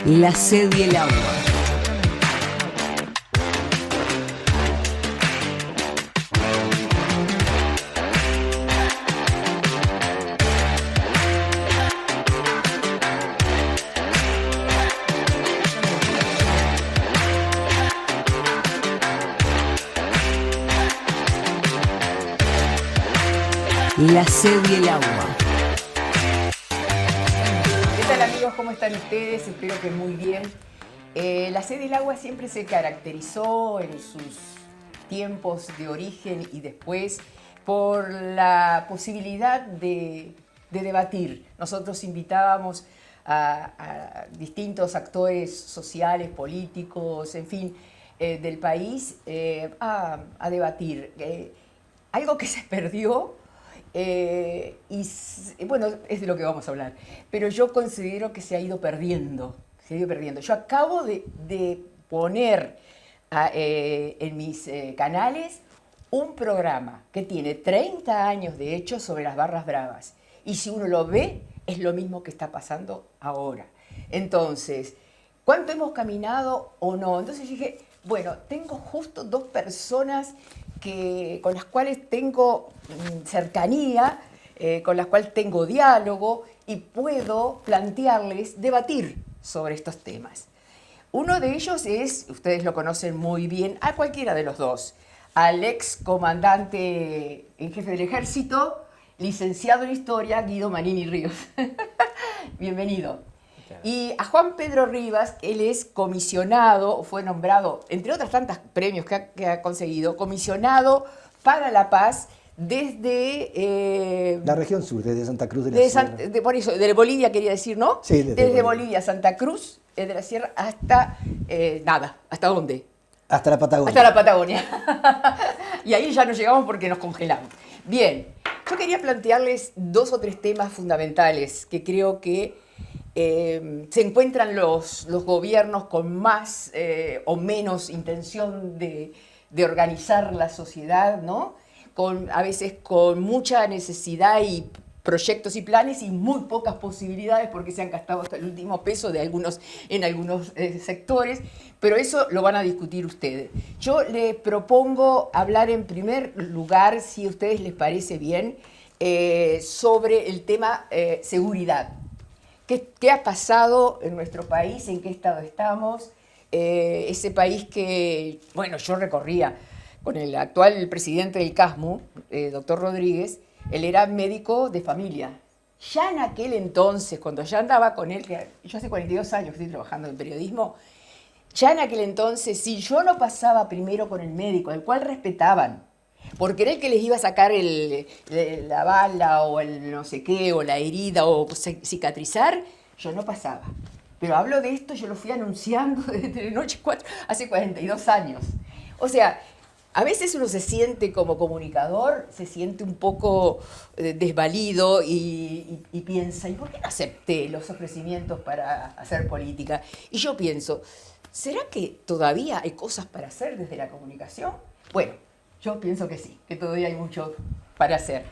La sed y el agua. La sed y el agua. ¿Qué tal, amigos? ¿Cómo están ustedes? Espero que muy bien. La sed del agua siempre se caracterizó en sus tiempos de origen y después por la posibilidad de debatir. Nosotros invitábamos a distintos actores sociales, políticos, en fin, del país a debatir. Algo que se perdió. Bueno, es de lo que vamos a hablar, pero yo considero que se ha ido perdiendo, Yo acabo de poner en mis canales un programa que tiene 30 años de hecho sobre las barras bravas, y si uno lo ve, es lo mismo que está pasando ahora. Entonces, ¿cuánto hemos caminado o no? Entonces dije, bueno, tengo justo dos personas con las cuales tengo cercanía, con las cuales tengo diálogo y puedo plantearles, debatir sobre estos temas. Uno de ellos es, ustedes lo conocen muy bien, a cualquiera de los dos, al ex comandante en jefe del ejército, licenciado en historia, Guido Manini Ríos. Bienvenido. Y a Juan Pedro Rivas, él es comisionado, fue nombrado, entre otras tantas premios que ha conseguido, comisionado para la paz desde... la región sur, desde Santa Cruz de la Sierra. Por eso, de Bolivia quería decir, ¿no? Sí, desde Bolivia, Santa Cruz de la Sierra hasta... nada, ¿hasta dónde? Hasta la Patagonia. Hasta la Patagonia. Y ahí ya no llegamos porque nos congelamos. Bien, yo quería plantearles dos o tres temas fundamentales que creo que se encuentran los gobiernos con más o menos intención de organizar la sociedad, ¿no? A veces con mucha necesidad y proyectos y planes y muy pocas posibilidades porque se han gastado hasta el último peso en algunos sectores, pero eso lo van a discutir ustedes. Yo les propongo hablar en primer lugar, si a ustedes les parece bien, sobre el tema seguridad. ¿Qué ha pasado en nuestro país? ¿En qué estado estamos? Ese país que, bueno, yo recorría con el actual presidente del CASMU, doctor Rodríguez. Él era médico de familia. Ya en aquel entonces, cuando ya andaba con él, yo hace 42 años que estoy trabajando en periodismo, ya en aquel entonces, si yo no pasaba primero con el médico, al cual respetaban, porque era el que les iba a sacar la bala o el no sé qué, o la herida, o cicatrizar, yo no pasaba. Pero hablo de esto, yo lo fui anunciando desde Noche 4, hace 42 años. O sea, a veces uno se siente como comunicador, se siente un poco desvalido y piensa, ¿y por qué no acepté los ofrecimientos para hacer política? Y yo pienso, ¿será que todavía hay cosas para hacer desde la comunicación? Bueno, yo pienso que sí, que todavía hay mucho para hacer.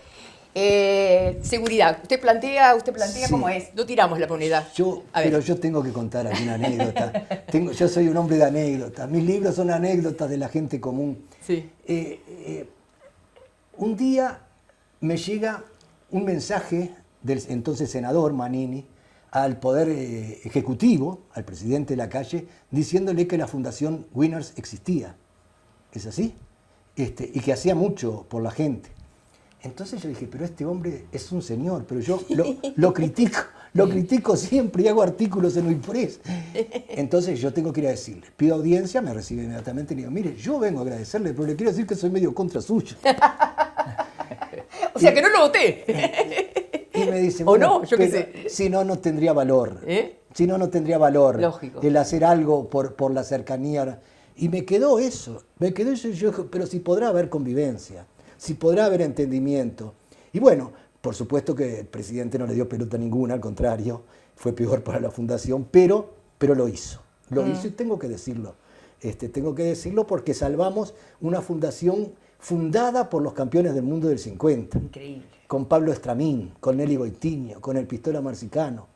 Seguridad, usted plantea sí. Cómo es, no tiramos la moneda. Pero yo tengo que contar aquí una anécdota. Yo soy un hombre de anécdotas. Mis libros son anécdotas de la gente común. Sí. Un día me llega un mensaje del entonces senador Manini al Poder Ejecutivo, al presidente de la calle, diciéndole que la Fundación Winners existía. ¿Es así? Y que hacía mucho por la gente. Entonces yo dije, pero este hombre es un señor, pero yo lo critico siempre y hago artículos en Uipress. Entonces yo tengo que ir a decirle, pido audiencia, me recibe inmediatamente y le digo, mire, yo vengo a agradecerle, pero le quiero decir que soy medio contra suyo. O sea, que no lo voté. Y me dice, bueno, o no, yo qué sé. Si no, no tendría valor. Si no, no tendría valor. Lógico. El hacer algo por la cercanía. Y me quedó eso. Yo, pero si podrá haber convivencia, si podrá haber entendimiento. Y bueno, por supuesto que el presidente no le dio pelota ninguna, al contrario, fue peor para la fundación, pero lo hizo. Lo hizo y tengo que decirlo. Tengo que decirlo porque salvamos una fundación fundada por los campeones del mundo del 50. Increíble. Con Pablo Estramín, con Nelly Goitiño, con el Pistola Marcicano.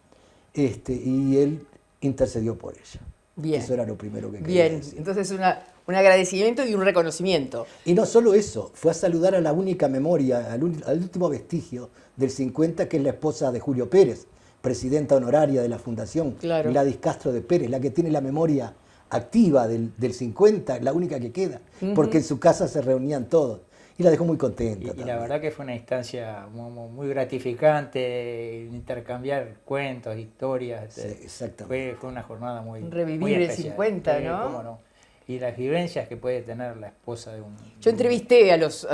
Y él intercedió por ella. Bien. Eso era lo primero que quería Bien, decir. entonces un agradecimiento y un reconocimiento. Y no solo eso, fue a saludar a la única memoria, al último vestigio del 50, que es la esposa de Julio Pérez, presidenta honoraria de la Fundación, Claro. Gladys Castro de Pérez, la que tiene la memoria activa del 50, la única que queda, porque en su casa se reunían todos. Y la dejó muy contenta. Y también. la verdad que fue una instancia muy gratificante, intercambiar cuentos, historias. Sí, exactamente. Fue una jornada muy Revivir muy el especial. 50, Sí, ¿no? cómo no. Y las vivencias que puede tener la esposa de un... Yo entrevisté a los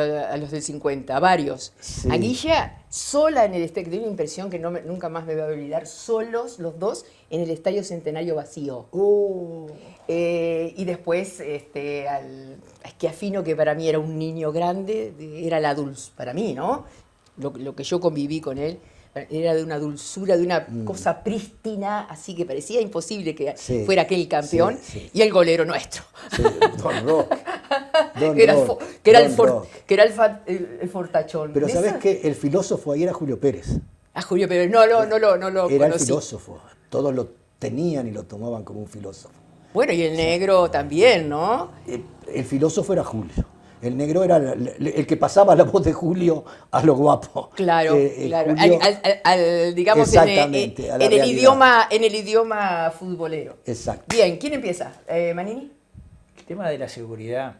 del 50, a varios. Sí. A Guilla, sola en el estadio, que tengo la impresión que nunca más me voy a olvidar, solos los dos en el Estadio Centenario vacío. Y después a Schiaffino, que para mí era un niño grande, era la dulce, para mí, ¿no? Lo que yo conviví con él, era de una dulzura, de una cosa prístina, así que parecía imposible que Sí, fuera aquel campeón, sí. y el golero nuestro. Sí, Don Rock. Don que era, Rock, el fortachón. Pero ¿De ¿sabés esas? qué? El filósofo ahí era Julio Pérez. A Julio Pérez, no lo Era el conocí. filósofo. Todos lo tenían y lo tomaban como un filósofo. Bueno, y el negro también, ¿no? El filósofo era Julio. El negro era el que pasaba la voz de Julio a lo guapo. Claro, claro. Julio- Digamos, Exactamente, a la en el realidad. idioma futbolero. Exacto. Bien, ¿quién empieza? ¿Manini? El tema de la seguridad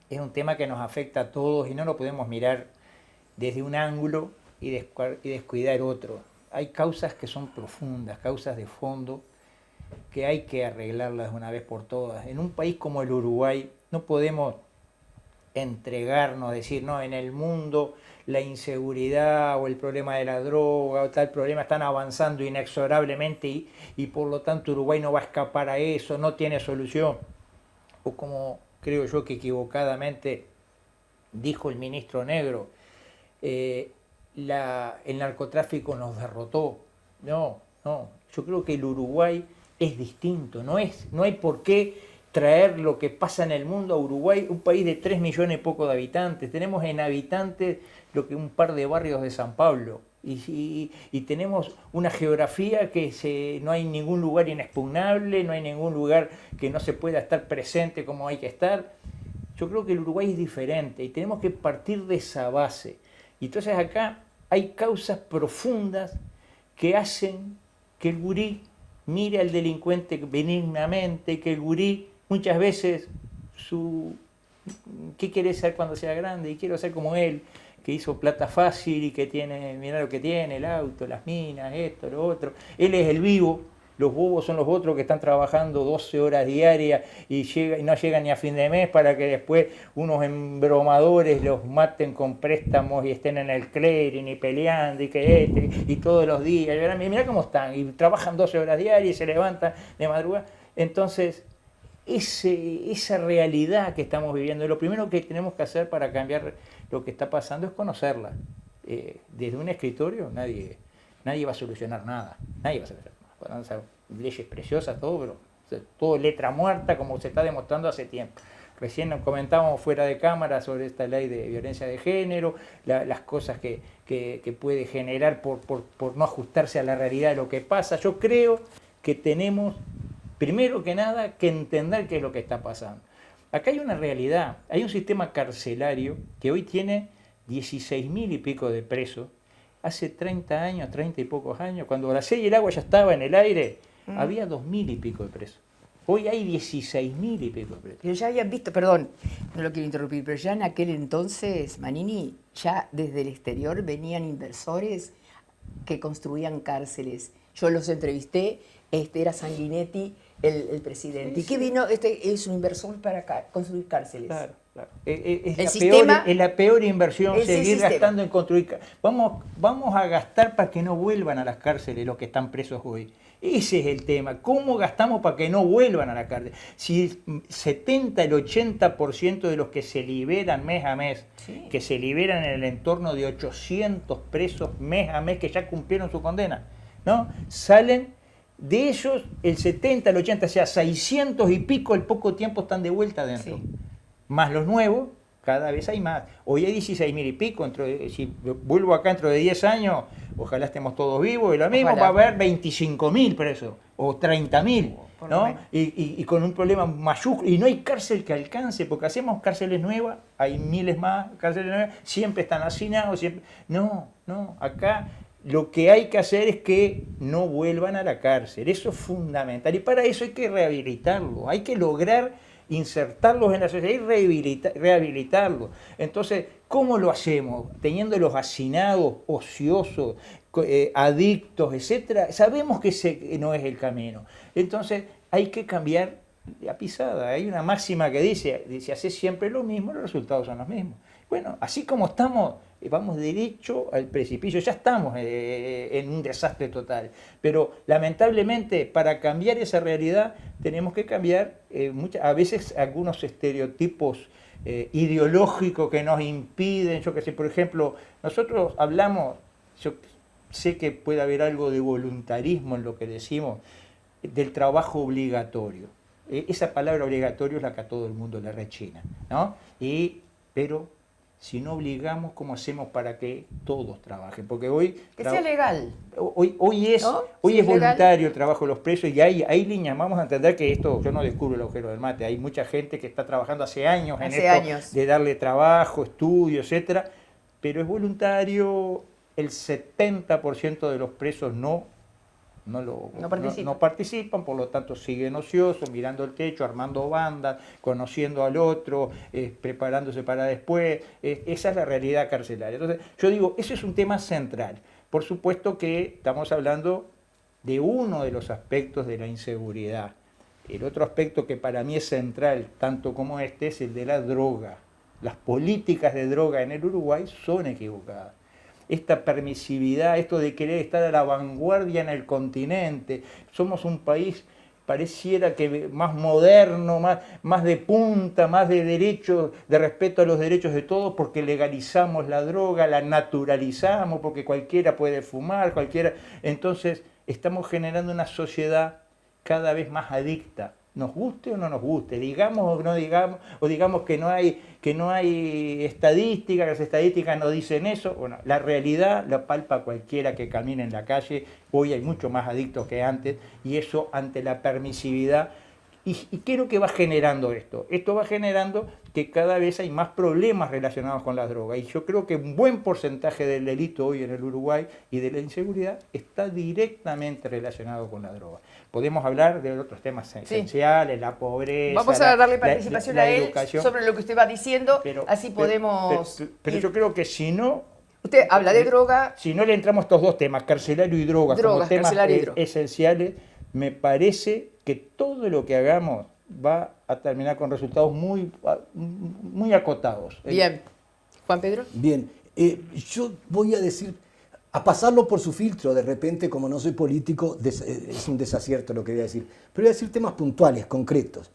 es un tema que nos afecta a todos y no lo podemos mirar desde un ángulo y descuidar otro. Hay causas que son profundas, causas de fondo, que hay que arreglarlas de una vez por todas. En un país como el Uruguay no podemos entregarnos, decir, no, en el mundo la inseguridad o el problema de la droga o tal problema están avanzando inexorablemente y por lo tanto Uruguay no va a escapar a eso, no tiene solución. O como creo yo que equivocadamente dijo el ministro Negro, el narcotráfico nos derrotó. No, yo creo que el Uruguay es distinto, no hay por qué traer lo que pasa en el mundo a Uruguay, un país de 3 millones y poco de habitantes. Tenemos en habitantes lo que un par de barrios de San Pablo. Y tenemos una geografía que no hay ningún lugar inexpugnable, no hay ningún lugar que no se pueda estar presente como hay que estar. Yo creo que el Uruguay es diferente y tenemos que partir de esa base. Y entonces acá hay causas profundas que hacen que el gurí mire al delincuente benignamente, que el gurí muchas veces ¿qué quiere ser cuando sea grande? Y quiero ser como él, que hizo plata fácil y que tiene, mira lo que tiene, el auto, las minas, esto, lo otro. Él es el vivo, los bobos son los otros que están trabajando 12 horas diarias y no llegan ni a fin de mes para que después unos embromadores los maten con préstamos y estén en el clearing y peleando y todos los días. Mirá cómo están, y trabajan 12 horas diarias y se levantan de madrugada. Entonces, esa realidad que estamos viviendo, lo primero que tenemos que hacer para cambiar lo que está pasando es conocerla. Desde un escritorio nadie va a solucionar nada, nadie va a solucionar nada. O sea, leyes preciosas, todo, pero todo letra muerta como se está demostrando hace tiempo. Recién nos comentábamos fuera de cámara sobre esta ley de violencia de género, las cosas que puede generar por no ajustarse a la realidad de lo que pasa. Yo creo que tenemos, primero que nada, que entender qué es lo que está pasando. Acá hay una realidad, hay un sistema carcelario que hoy tiene 16.000 y pico de presos. Hace 30 años, 30 y pocos años, cuando la sed y el agua ya estaba en el aire, había 2.000 y pico de presos. Hoy hay 16.000 y pico de presos. Pero ya habían visto, perdón, no lo quiero interrumpir, pero ya en aquel entonces, Manini, ya desde el exterior venían inversores que construían cárceles. Yo los entrevisté, era Sanguinetti el presidente. Sí, ¿Y qué sí. vino? Es un inversor para construir cárceles. Claro. El Es la peor inversión es el seguir sistema. gastando en construir. Vamos a gastar para que no vuelvan a las cárceles los que están presos hoy. Ese es el tema. ¿Cómo gastamos para que no vuelvan a la cárcel? Si el 70, el 80% de los que se liberan mes a mes, Sí. que se liberan en el entorno de 800 presos mes a mes que ya cumplieron su condena, ¿no? Salen, de ellos el 70, el 80, o sea, 600 y pico, el poco tiempo están de vuelta adentro. Sí. Más los nuevos, cada vez hay más. Hoy hay 16.000 y pico, si vuelvo acá dentro de 10 años, ojalá estemos todos vivos, y lo mismo Ojalá. va a haber 25.000 presos, o 30.000, Por lo ¿no? menos. Y con un problema mayúsculo, y no hay cárcel que alcance, porque hacemos cárceles nuevas, hay miles más cárceles nuevas, siempre están hacinados, siempre... No, acá lo que hay que hacer es que no vuelvan a la cárcel, eso es fundamental, y para eso hay que rehabilitarlos, hay que lograr insertarlos en la sociedad y rehabilitarlos. Entonces, ¿cómo lo hacemos? Teniéndolos hacinados, ociosos, adictos, etcétera. Sabemos que ese no es el camino. Entonces, hay que cambiar la pisada. Hay una máxima que dice, hace siempre lo mismo, los resultados son los mismos. Bueno, así como estamos, vamos derecho al precipicio, ya estamos en un desastre total. Pero lamentablemente, para cambiar esa realidad, tenemos que cambiar a veces algunos estereotipos ideológicos que nos impiden. Yo que sé, por ejemplo, nosotros hablamos, yo sé que puede haber algo de voluntarismo en lo que decimos, del trabajo obligatorio. Esa palabra obligatorio es la que a todo el mundo le rechina, ¿no? Pero si no obligamos, ¿cómo hacemos para que todos trabajen? Porque hoy... Que sea legal. Hoy es, ¿No? hoy Si es es legal. voluntario el trabajo de los presos y hay líneas. Vamos a entender que esto, yo no descubro el agujero del mate, hay mucha gente que está trabajando hace años en Hace esto años. de darle trabajo, estudio, etcétera, pero es voluntario. El 70% de los presos no participan, por lo tanto siguen ociosos, mirando el techo, armando bandas, conociendo al otro, preparándose para después. Esa es la realidad carcelaria. Entonces, yo digo, ese es un tema central. Por supuesto que estamos hablando de uno de los aspectos de la inseguridad. El otro aspecto que para mí es central, tanto como este, es el de la droga. Las políticas de droga en el Uruguay son equivocadas. Esta permisividad, esto de querer estar a la vanguardia en el continente. Somos un país, pareciera que más moderno, más de punta, más de derechos, de respeto a los derechos de todos, porque legalizamos la droga, la naturalizamos, porque cualquiera puede fumar, cualquiera. Entonces, estamos generando una sociedad cada vez más adicta. Nos guste o no nos guste, digamos o no digamos, o digamos que no hay estadística, que las estadísticas no dicen eso. Bueno, la realidad la palpa cualquiera que camine en la calle. Hoy hay mucho más adictos que antes, y eso ante la permisividad. ¿Y qué es lo que va generando esto? Esto va generando que cada vez hay más problemas relacionados con las drogas. Y yo creo que un buen porcentaje del delito hoy en el Uruguay y de la inseguridad está directamente relacionado con la droga. Podemos hablar de otros temas esenciales, la pobreza. Vamos a darle participación la a él educación, sobre lo que usted va diciendo, pero podemos... Pero yo creo que si no... Usted habla de droga... Si no le entramos estos dos temas, carcelario y drogas, como temas carcelario y droga. esenciales, me parece que todo lo que hagamos va a terminar con resultados muy acotados. Bien. Juan Pedro. Bien, yo voy a decir, a pasarlo por su filtro, de repente, como no soy político, es un desacierto lo que voy a decir, pero voy a decir temas puntuales, concretos.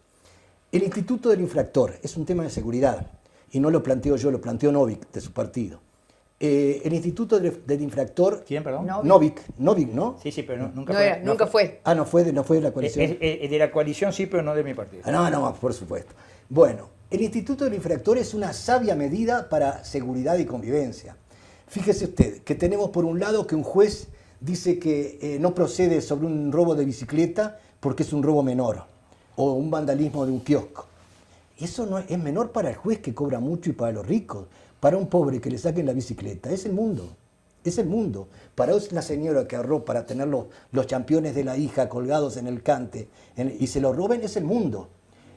El Instituto del Infractor es un tema de seguridad, y no lo planteo yo, lo planteó Novik, de su partido. El Instituto del Infractor... ¿Quién, perdón? Novik. Novik, ¿no? Sí, pero nunca No fue. era, nunca fue. Ah, no fue de la coalición. De la coalición sí, pero no de mi partido. No, por supuesto. Bueno, el Instituto del Infractor es una sabia medida para seguridad y convivencia. Fíjese usted que tenemos por un lado que un juez dice que no procede sobre un robo de bicicleta porque es un robo menor o un vandalismo de un kiosco. Eso no es menor para el juez, que cobra mucho, y para los ricos. Para un pobre que le saquen la bicicleta, es el mundo. Es el mundo. Para la señora que ahorró para tener los championes de la hija colgados en el cante y se lo roben, es el mundo.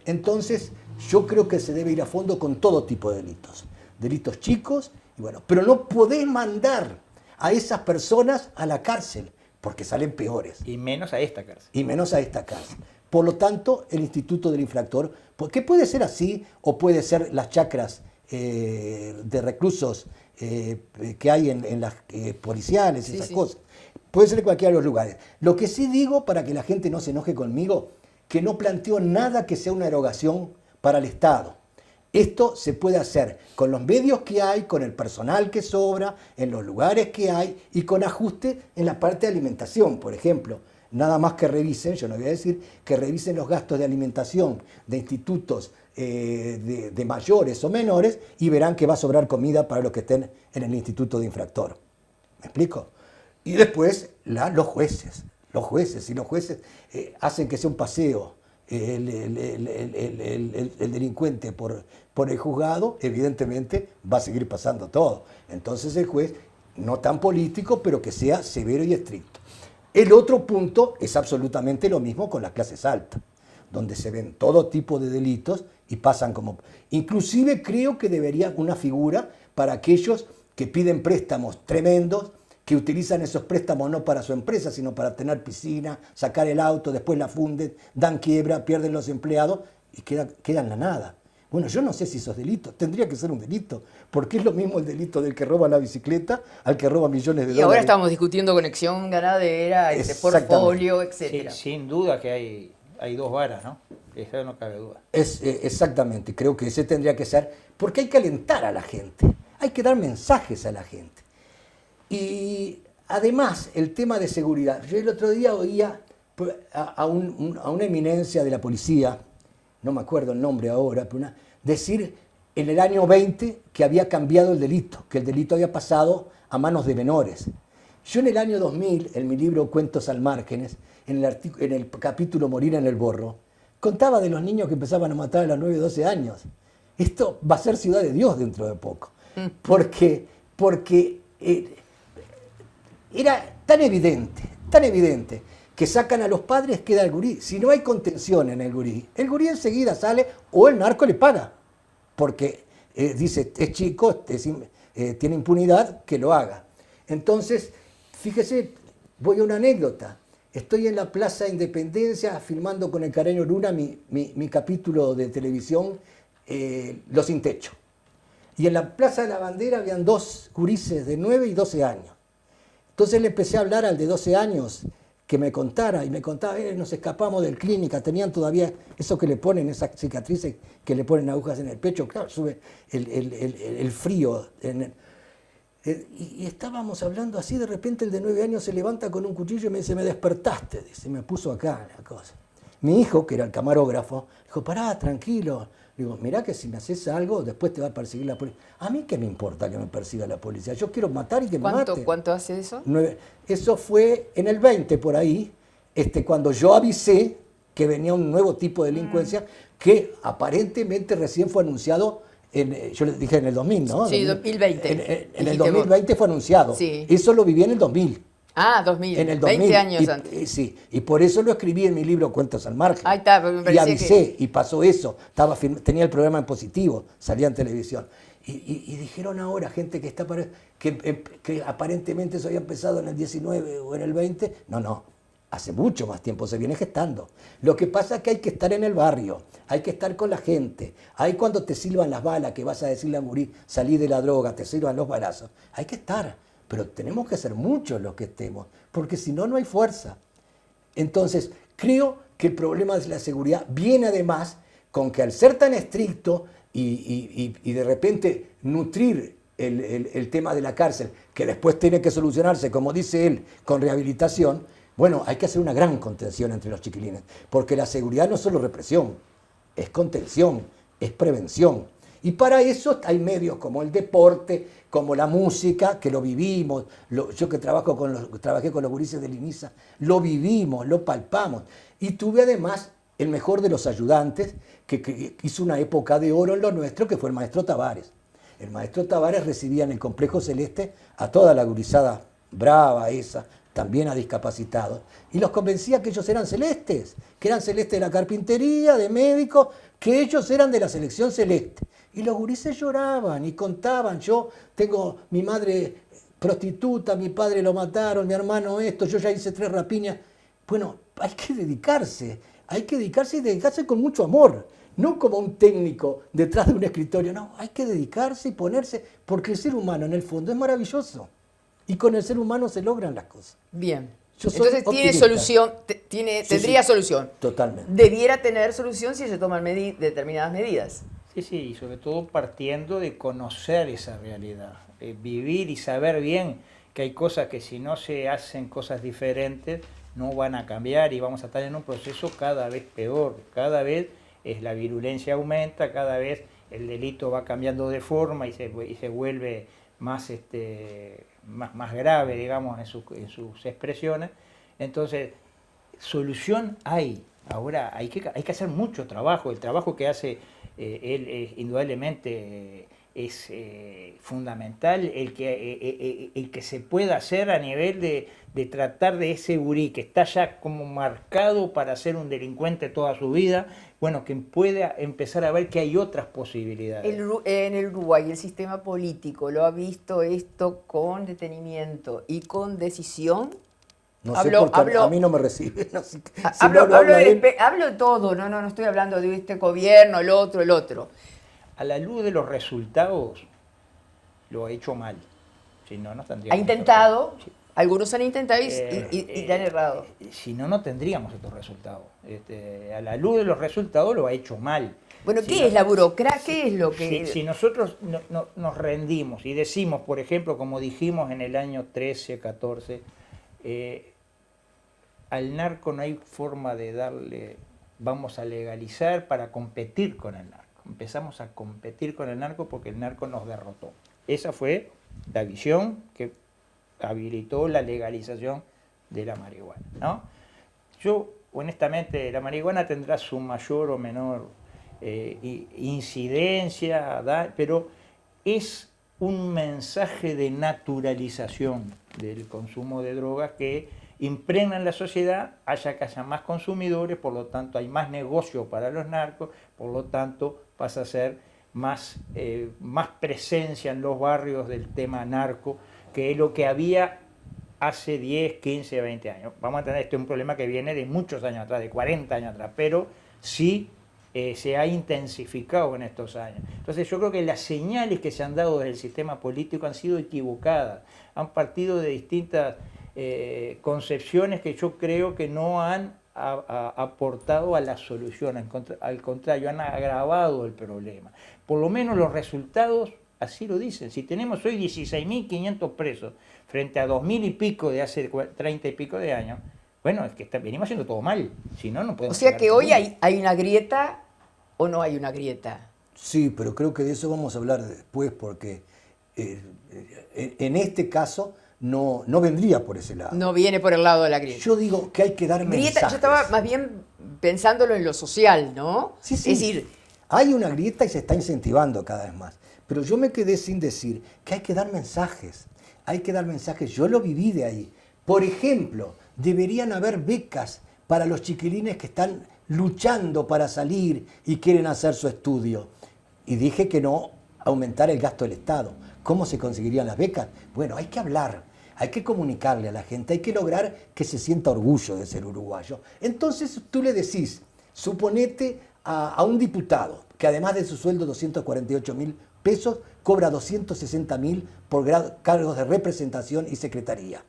Entonces, yo creo que se debe ir a fondo con todo tipo de delitos. Delitos chicos, y bueno, pero no podés mandar a esas personas a la cárcel, porque salen peores. Y menos a esta cárcel. Y menos a esta cárcel. Por lo tanto, el Instituto del Infractor, que puede ser así, o puede ser las chacras de reclusos que hay en las policiales, esas cosas. Puede ser en cualquiera de los lugares. Lo que sí digo, para que la gente no se enoje conmigo, que no planteo nada que sea una erogación para el Estado. Esto se puede hacer con los medios que hay, con el personal que sobra, en los lugares que hay, y con ajuste en la parte de alimentación, por ejemplo. nada más que revisen, yo no voy a decir, que revisen los gastos de alimentación de institutos de mayores o menores y verán que va a sobrar comida para los que estén en el instituto de infractor. ¿Me explico? Y después los jueces hacen que sea un paseo el delincuente por el juzgado, evidentemente va a seguir pasando todo. Entonces el juez, no tan político, pero que sea severo y estricto. El otro punto es absolutamente lo mismo con las clases altas, donde se ven todo tipo de delitos y pasan como... Inclusive creo que debería una figura para aquellos que piden préstamos tremendos, que utilizan esos préstamos no para su empresa, sino para tener piscina, sacar el auto, después la funden, dan quiebra, pierden los empleados y quedan en la nada. Bueno, yo no sé si esos delitos, tendría que ser un delito, porque es lo mismo el delito del que roba la bicicleta al que roba millones de dólares. Y ahora estamos discutiendo conexión ganadera, portfolio, etc. Sí, sin duda que hay dos varas, ¿no? Eso no cabe duda. Exactamente, creo que ese tendría que ser, porque hay que alentar a la gente, hay que dar mensajes a la gente. Y además, el tema de seguridad. Yo el otro día oía a una eminencia de la policía, no me acuerdo el nombre ahora, pero decir en el año 20 que había cambiado el delito, que el delito había pasado a manos de menores. Yo en el año 2000, en mi libro Cuentos al Márgenes, en el capítulo Morir en el Borro, contaba de los niños que empezaban a matar a los 9 o 12 años. Esto va a ser ciudad de Dios dentro de poco, porque era tan evidente que sacan a los padres, queda el gurí. Si no hay contención en el gurí enseguida sale o el narco le paga, porque dice, es chico, tiene impunidad, que lo haga. Entonces, fíjese, voy a una anécdota. Estoy en la Plaza Independencia filmando con el Careño Luna mi capítulo de televisión, Los Sin Techo. Y en la Plaza de la Bandera habían dos gurises de 9 y 12 años. Entonces le empecé a hablar al de 12 años que me contara, y me contaba, nos escapamos del clínica, tenían todavía eso que le ponen, esas cicatrices que le ponen agujas en el pecho, claro, sube el frío. Y estábamos hablando así, de repente el de 9 años se levanta con un cuchillo y me dice, me despertaste, dice, me puso acá la cosa. Mi hijo, que era el camarógrafo, dijo, pará, tranquilo. Digo, mirá que si me haces algo, después te va a perseguir la policía. A mí qué me importa que me persiga la policía, yo quiero matar y que me maten. ¿Cuánto hace eso? Eso fue en el 20 por ahí, cuando yo avisé que venía un nuevo tipo de delincuencia que aparentemente recién fue anunciado, yo les dije en el 2000, ¿no? Sí, 2020. En el 2020 fue anunciado. Sí. Eso lo viví en el 2000. Ah, 2000, en el 2000, 20 años antes. Sí, y por eso lo escribí en mi libro Cuentos al Margen. Ahí está, me y parecía avisé, y pasó eso. Tenía el programa en positivo, salía en televisión. Y dijeron ahora, gente que está que aparentemente eso había empezado en el 19 o en el 20. No, hace mucho más tiempo se viene gestando. Lo que pasa es que hay que estar en el barrio, hay que estar con la gente. Ahí cuando te silban las balas, que vas a decirle a Murí, salí de la droga, te silban los balazos, hay que estar. Pero tenemos que ser muchos los que estemos, porque si no, no hay fuerza. Entonces, creo que el problema de la seguridad viene además con que al ser tan estricto y de repente nutrir el tema de la cárcel, que después tiene que solucionarse, como dice él, con rehabilitación, bueno, hay que hacer una gran contención entre los chiquilines, porque la seguridad no es solo represión, es contención, es prevención. Y para eso hay medios como el deporte, como la música, que lo vivimos. Yo que trabajé con los gurises del INISA, lo vivimos, lo palpamos. Y tuve además el mejor de los ayudantes, que hizo una época de oro en lo nuestro, que fue el maestro Tavares. El maestro Tavares recibía en el Complejo Celeste a toda la gurizada brava esa, también a discapacitados, y los convencía que ellos eran celestes, que eran celestes de la carpintería, de médicos, que ellos eran de la selección celeste. Y los gurises lloraban y contaban, yo tengo mi madre prostituta, mi padre lo mataron, mi hermano esto, yo ya hice 3 rapiñas. Bueno, hay que dedicarse y dedicarse con mucho amor, no como un técnico detrás de un escritorio, no, hay que dedicarse y ponerse, porque el ser humano en el fondo es maravilloso. Y con el ser humano se logran las cosas. Bien. Yo soy Entonces tiene optimista. solución, tendría solución. Totalmente. Debiera tener solución si se toman determinadas medidas. Sí, y sobre todo partiendo de conocer esa realidad, vivir y saber bien que hay cosas que si no se hacen cosas diferentes no van a cambiar y vamos a estar en un proceso cada vez peor, cada vez la virulencia aumenta, cada vez el delito va cambiando de forma y se vuelve más, más grave, digamos, en sus expresiones. Entonces, solución hay. Ahora hay que hacer mucho trabajo. El trabajo que hace él indudablemente es fundamental, el que se pueda hacer a nivel de tratar de ese gurí que está ya como marcado para ser un delincuente toda su vida, bueno, que pueda empezar a ver que hay otras posibilidades. En el Uruguay, el sistema político lo ha visto esto con detenimiento y con decisión. No sé por qué a mí no me recibe. No sé, hablo de todo, no estoy hablando de este gobierno, el otro. A la luz de los resultados, lo ha hecho mal. Si no, no tendríamos. Ha intentado, algunos han intentado y le han errado. Si no, no tendríamos estos resultados. A la luz de los resultados, lo ha hecho mal. Bueno, ¿qué es la burocracia? ¿Qué es lo que...? Si nosotros nos rendimos y decimos, por ejemplo, como dijimos en el año 13, 14, al narco no hay forma de darle, vamos a legalizar para competir con el narco. Empezamos a competir con el narco porque el narco nos derrotó. Esa fue la visión que habilitó la legalización de la marihuana, ¿no? Yo, honestamente, la marihuana tendrá su mayor o menor incidencia, pero es un mensaje de naturalización del consumo de drogas que impregna en la sociedad, que haya más consumidores, por lo tanto hay más negocio para los narcos, por lo tanto pasa a ser más presencia en los barrios del tema narco, que es lo que había hace 10, 15, 20 años. Vamos a tener un problema que viene de muchos años atrás, de 40 años atrás, pero sí se ha intensificado en estos años. Entonces yo creo que las señales que se han dado desde el sistema político han sido equivocadas, han partido de distintas concepciones que yo creo que no han aportado a la solución, al contrario, han agravado el problema. Por lo menos los resultados así lo dicen. Si tenemos hoy 16.500 presos frente a 2.000 y pico de hace 30 y pico de años, bueno, es que venimos haciendo todo mal, si no, no podemos... O sea que hoy hay una grieta o no hay una grieta. Sí, pero creo que de eso vamos a hablar después porque en este caso no vendría por ese lado. No viene por el lado de la grieta. Yo digo que hay que dar mensajes. Yo estaba más bien pensándolo en lo social, ¿no? Sí. Es decir, hay una grieta y se está incentivando cada vez más. Pero yo me quedé sin decir que hay que dar mensajes. Hay que dar mensajes. Yo lo viví de ahí. Por ejemplo, deberían haber becas para los chiquilines que están luchando para salir y quieren hacer su estudio. Y dije que no aumentar el gasto del Estado. ¿Cómo se conseguirían las becas? Bueno, hay que hablar, hay que comunicarle a la gente, hay que lograr que se sienta orgullo de ser uruguayo. Entonces tú le decís, suponete a un diputado que además de su sueldo 248.000 pesos, cobra 260.000 por cargos de representación y secretaría.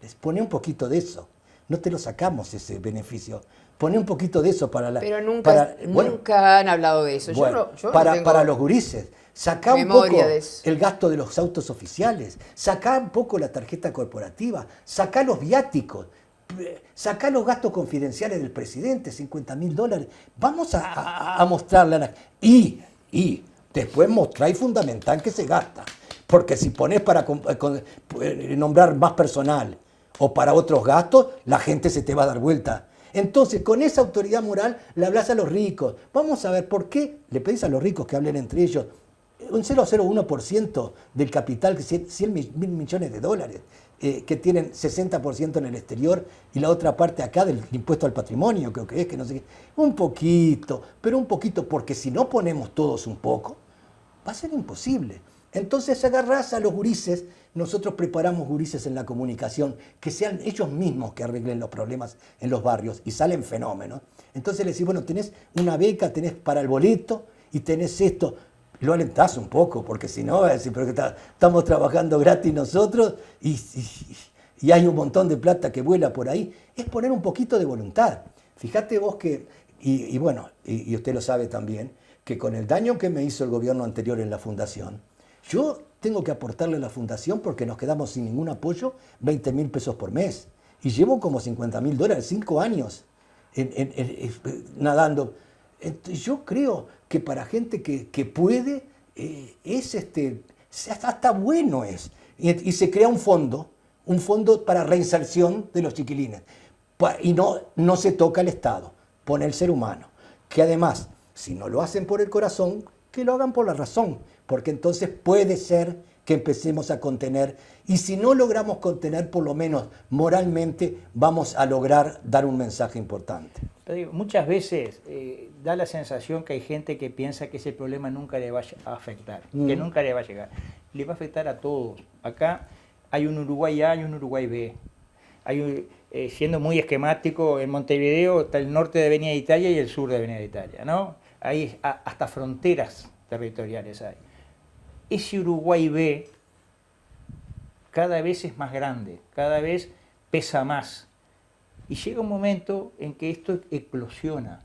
Les pone un poquito de eso. No te lo sacamos ese beneficio. Pone un poquito de eso para la... Pero nunca han hablado de eso. Bueno, yo no para tengo los gurises. Sacá un poco el gasto de los autos oficiales. Sacá un poco la tarjeta corporativa. Sacá los viáticos. Sacá los gastos confidenciales del presidente, $50.000. Vamos a mostrarle a la... Y después mostrar y fundamental que se gasta. Porque si pones para nombrar más personal o para otros gastos, la gente se te va a dar vuelta. Entonces, con esa autoridad moral le hablas a los ricos. Vamos a ver por qué le pedís a los ricos que hablen entre ellos. Un 0,01% del capital, 100 mil millones de dólares, que tienen 60% en el exterior y la otra parte acá del impuesto al patrimonio, creo que es, que no sé qué. Un poquito, pero un poquito, porque si no ponemos todos un poco, va a ser imposible. Entonces agarrás a los gurises, nosotros preparamos gurises en la comunicación, que sean ellos mismos que arreglen los problemas en los barrios y salen fenómenos. Entonces les decís, bueno, tenés una beca, tenés para el boleto y tenés esto. Lo alentás un poco, porque si no, va a decir, pero que estamos trabajando gratis nosotros y hay un montón de plata que vuela por ahí. Es poner un poquito de voluntad. Fíjate vos que, y bueno, y usted lo sabe también, que con el daño que me hizo el gobierno anterior en la fundación, yo tengo que aportarle a la fundación porque nos quedamos sin ningún apoyo 20.000 pesos por mes. y llevo como $50.000, 5 años nadando. Entonces, yo creo que para gente que puede, hasta bueno es. Y se crea un fondo para reinserción de los chiquilines. Y no se toca el Estado, pone el ser humano. Que además, si no lo hacen por el corazón, que lo hagan por la razón. Porque entonces puede ser que empecemos a contener. Y si no logramos contener, por lo menos moralmente, vamos a lograr dar un mensaje importante. Pero digo, muchas veces da la sensación que hay gente que piensa que ese problema nunca le va a afectar, que nunca le va a llegar. Le va a afectar a todos. Acá hay un Uruguay A y un Uruguay B. Siendo muy esquemático, en Montevideo está el norte de Avenida Italia y el sur de Avenida Italia, ¿no? Hay hasta fronteras territoriales hay. Ese Uruguay B cada vez es más grande, cada vez pesa más. Y llega un momento en que esto eclosiona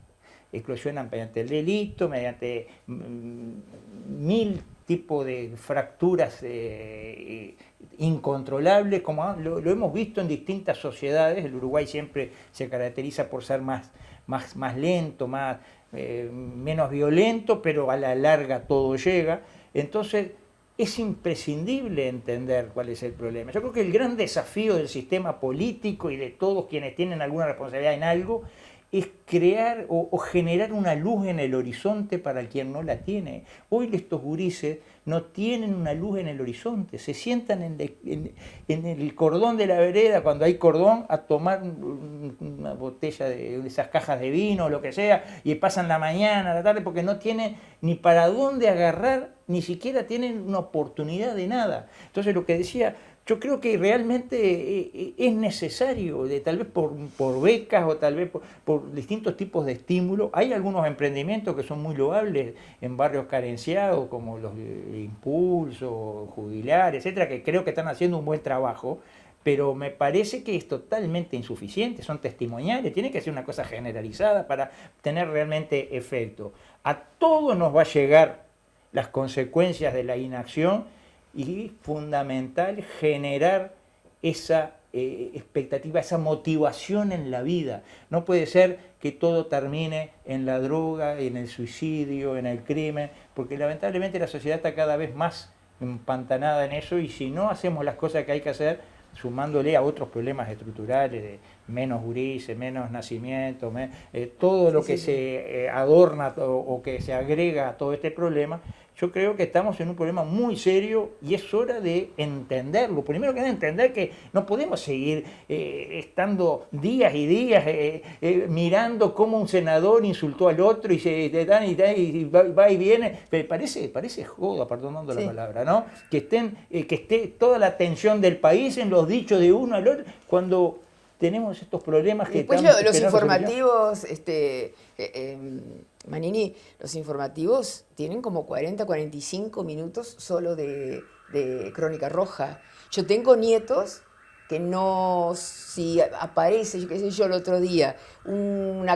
mediante el delito, mediante 1000 tipos de fracturas incontrolables, como lo hemos visto en distintas sociedades. El Uruguay siempre se caracteriza por ser más lento, menos violento, pero a la larga todo llega. Entonces, es imprescindible entender cuál es el problema. Yo creo que el gran desafío del sistema político y de todos quienes tienen alguna responsabilidad en algo es crear o generar una luz en el horizonte para quien no la tiene. Hoy estos gurises no tienen una luz en el horizonte, se sientan en el cordón de la vereda, cuando hay cordón, a tomar una botella de esas cajas de vino o lo que sea, y pasan la mañana, la tarde, porque no tienen ni para dónde agarrar, ni siquiera tienen una oportunidad de nada. Entonces, lo que decía, yo creo que realmente es necesario, tal vez por becas o tal vez por distintos tipos de estímulos. Hay algunos emprendimientos que son muy loables en barrios carenciados, como los de Impulso, Jubilar, etcétera, que creo que están haciendo un buen trabajo, pero me parece que es totalmente insuficiente, son testimoniales, tiene que ser una cosa generalizada para tener realmente efecto. A todos nos va a llegar las consecuencias de la inacción, y es fundamental generar esa expectativa, esa motivación en la vida. No puede ser que todo termine en la droga, en el suicidio, en el crimen, porque lamentablemente la sociedad está cada vez más empantanada en eso, y si no hacemos las cosas que hay que hacer, sumándole a otros problemas estructurales de menos gurises, menos nacimientos, todo lo que se adorna o que se agrega a todo este problema, yo creo que estamos en un problema muy serio y es hora de entenderlo. Primero que nada, entender que no podemos seguir estando días y días mirando cómo un senador insultó al otro y se dan y va y viene. Parece joda, perdonando la palabra, ¿no? Que esté toda la atención del país en los dichos de uno al otro, cuando tenemos estos problemas que... Después los informativos, Manini, los informativos tienen como 40, 45 minutos solo de Crónica Roja. Yo tengo nietos que no, si aparece, yo qué sé yo, el otro día, un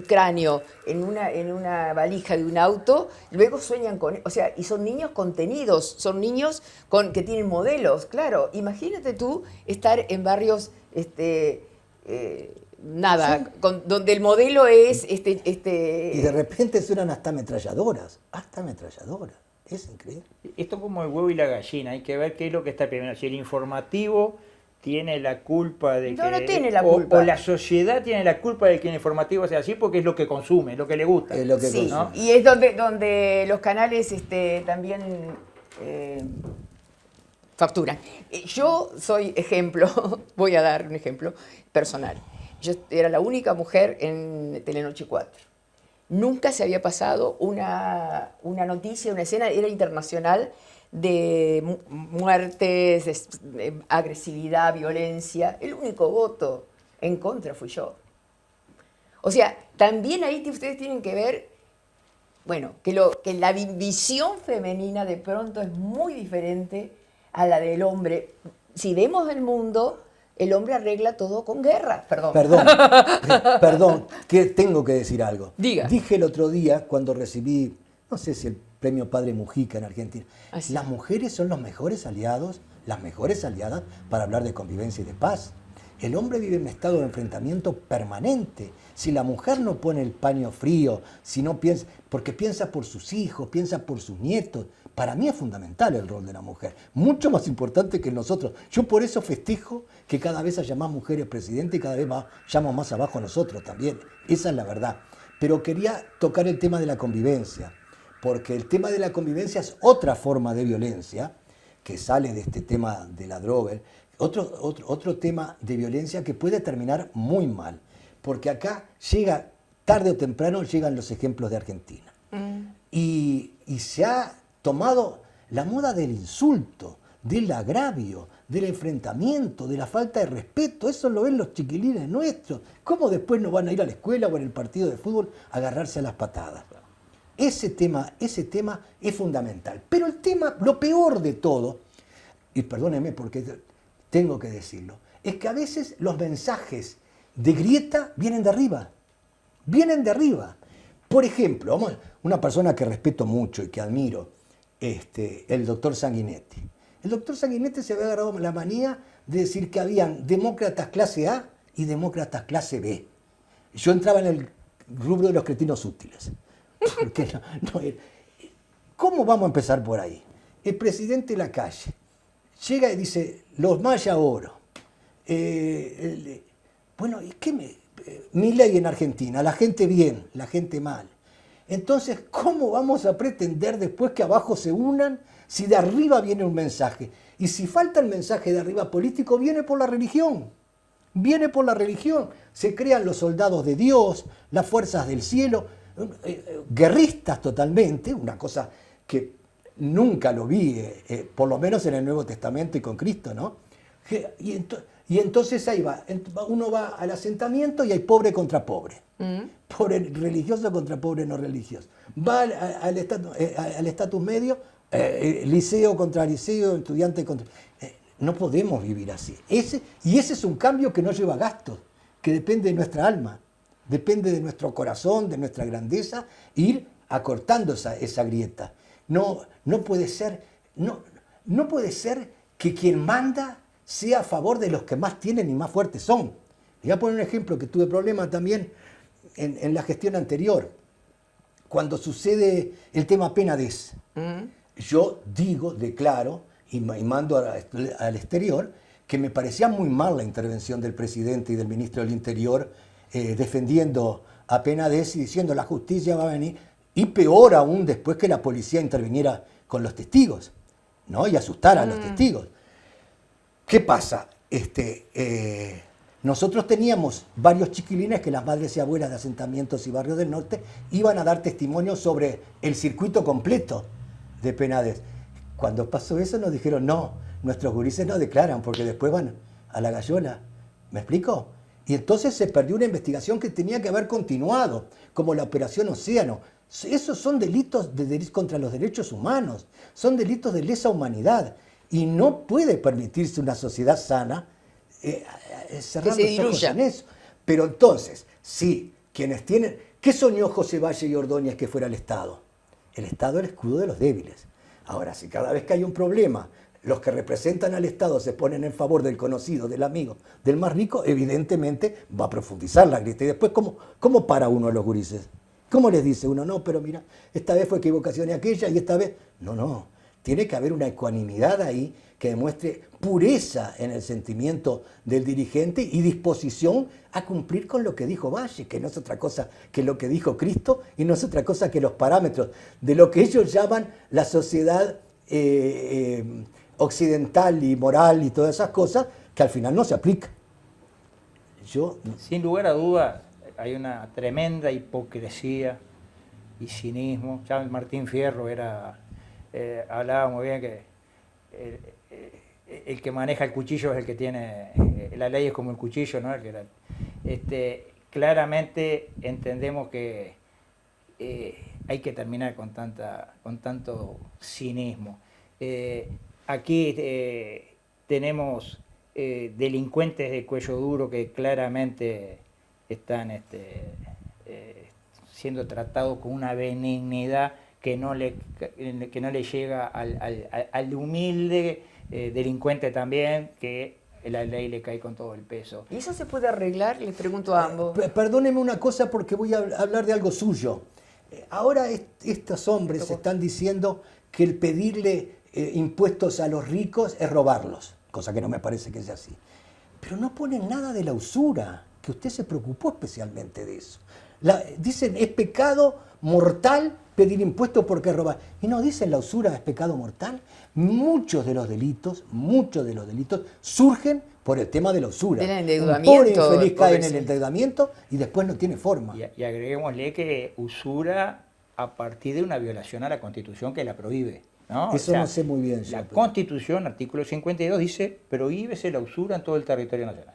cráneo en una valija de un auto, luego sueñan con, o sea, y son niños contenidos, son niños que tienen modelos, claro. Imagínate tú estar en barrios, donde el modelo es Y de repente suenan hasta ametralladoras, es increíble. Esto como el huevo y la gallina, hay que ver qué es lo que está primero, si el informativo tiene la culpa de que... No tiene la culpa. O la sociedad tiene la culpa de que el informativo sea así porque es lo que consume, es lo que le gusta. Es lo que sí, consume. ¿no? Y es donde los canales también facturan. Yo soy ejemplo, voy a dar un ejemplo personal. Yo era la única mujer en Telenoche 4. Nunca se había pasado una noticia, una escena, era internacional, de muertes, agresividad, violencia. El único voto en contra fui yo. O sea, también ahí ustedes tienen que ver, bueno, que la visión femenina de pronto es muy diferente a la del hombre. Si vemos el mundo, el hombre arregla todo con guerra. Perdón, que tengo que decir algo. Diga. Dije el otro día cuando recibí, no sé si el premio Padre Mujica en Argentina, ¿sí? Las mujeres son los mejores aliados, las mejores aliadas para hablar de convivencia y de paz. El hombre vive en un estado de enfrentamiento permanente. Si la mujer no pone el paño frío, si no piensa, porque piensa por sus hijos, piensa por sus nietos, para mí es fundamental el rol de la mujer, mucho más importante que nosotros. Yo por eso festejo que cada vez haya más mujeres presidentes y cada vez vayamos más abajo nosotros también. Esa es la verdad. Pero quería tocar el tema de la convivencia, porque el tema de la convivencia es otra forma de violencia que sale de este tema de la droga, otro tema de violencia que puede terminar muy mal, porque acá llega, tarde o temprano, llegan los ejemplos de Argentina. Y se ha tomado la moda del insulto, del agravio, del enfrentamiento, de la falta de respeto. Eso lo ven los chiquilines nuestros. ¿Cómo después no van a ir a la escuela o en el partido de fútbol a agarrarse a las patadas? Ese tema es fundamental. Pero el tema, lo peor de todo, y perdónenme porque tengo que decirlo, es que a veces los mensajes de grieta vienen de arriba. Vienen de arriba. Por ejemplo, una persona que respeto mucho y que admiro, el doctor Sanguinetti. El doctor Sanguinetti se había agarrado la manía de decir que habían demócratas clase A y demócratas clase B. Yo entraba en el rubro de los cretinos útiles. Porque ¿cómo vamos a empezar por ahí? El presidente Lacalle llega y dice, los Maya oro. Bueno, ¿y qué Milei en Argentina, la gente bien, la gente mal. Entonces, ¿cómo vamos a pretender después que abajo se unan si de arriba viene un mensaje? Y si falta el mensaje de arriba político, viene por la religión. Viene por la religión. Se crean los soldados de Dios, las fuerzas del cielo, guerristas totalmente, una cosa que nunca lo vi, por lo menos en el Nuevo Testamento y con Cristo, ¿no? Y entonces ahí va, uno va al asentamiento y hay pobre contra pobre. Pobre religioso contra pobre no religioso. Va al estatus medio, liceo contra liceo, estudiante contra... no podemos vivir así. Ese es un cambio que no lleva gastos, que depende de nuestra alma, depende de nuestro corazón, de nuestra grandeza, ir acortando esa grieta. No puede ser que quien manda sea a favor de los que más tienen y más fuertes son. Le voy a poner un ejemplo que tuve problemas también en la gestión anterior. Cuando sucede el tema Penades, yo declaro y mando al exterior que me parecía muy mal la intervención del presidente y del ministro del Interior defendiendo a Penades y diciendo la justicia va a venir, y peor aún después que la policía interviniera con los testigos, ¿no? Y asustara a los testigos. ¿Qué pasa? Nosotros teníamos varios chiquilines que las madres y abuelas de asentamientos y barrios del norte iban a dar testimonio sobre el circuito completo de Penades. Cuando pasó eso nos dijeron, no, nuestros gurises no declaran porque después van a la gallola. ¿Me explico? Y entonces se perdió una investigación que tenía que haber continuado, como la Operación Océano. Esos son delitos contra los derechos humanos, son delitos de lesa humanidad. Y no puede permitirse una sociedad sana cerrar los ojos en eso. Pero entonces, sí, quienes tienen... ¿Qué soñó José Valle y Ordóñez que fuera el Estado? El Estado es el escudo de los débiles. Ahora, si cada vez que hay un problema, los que representan al Estado se ponen en favor del conocido, del amigo, del más rico, evidentemente va a profundizar la grieta. Y después, ¿cómo para uno a los gurises? ¿Cómo les dice uno? No, pero mira, esta vez fue equivocación y aquella, y esta vez... No. Tiene que haber una ecuanimidad ahí que demuestre pureza en el sentimiento del dirigente y disposición a cumplir con lo que dijo Valle, que no es otra cosa que lo que dijo Cristo y no es otra cosa que los parámetros de lo que ellos llaman la sociedad occidental y moral y todas esas cosas que al final no se aplican. Sin lugar a dudas, hay una tremenda hipocresía y cinismo. Ya Martín Fierro hablaba muy bien que el que maneja el cuchillo es el que tiene, la ley es como el cuchillo, ¿no? Claramente entendemos que hay que terminar con tanto cinismo. Aquí tenemos delincuentes de cuello duro que claramente están siendo tratados con una benignidad que no le llega al humilde delincuente también, que la ley le cae con todo el peso. ¿Y eso se puede arreglar? Les pregunto a ambos. Perdóneme una cosa porque voy a hablar de algo suyo. Ahora estos hombres están diciendo que el pedirle impuestos a los ricos es robarlos, cosa que no me parece que sea así. Pero no ponen nada de la usura, que usted se preocupó especialmente de eso. Dicen, es pecado mortal pedir impuestos porque es robar. Y no dicen la usura es pecado mortal. Muchos de los delitos surgen por el tema de la usura. Del Un endeudamiento, pobre infeliz cae en el pobrecito. endeudamiento y después no tiene forma. Y agreguémosle que usura a partir de una violación a la Constitución que la prohíbe, ¿no? Eso no sé muy bien yo, La pero- Constitución, artículo 52, dice prohíbese la usura en todo el territorio nacional.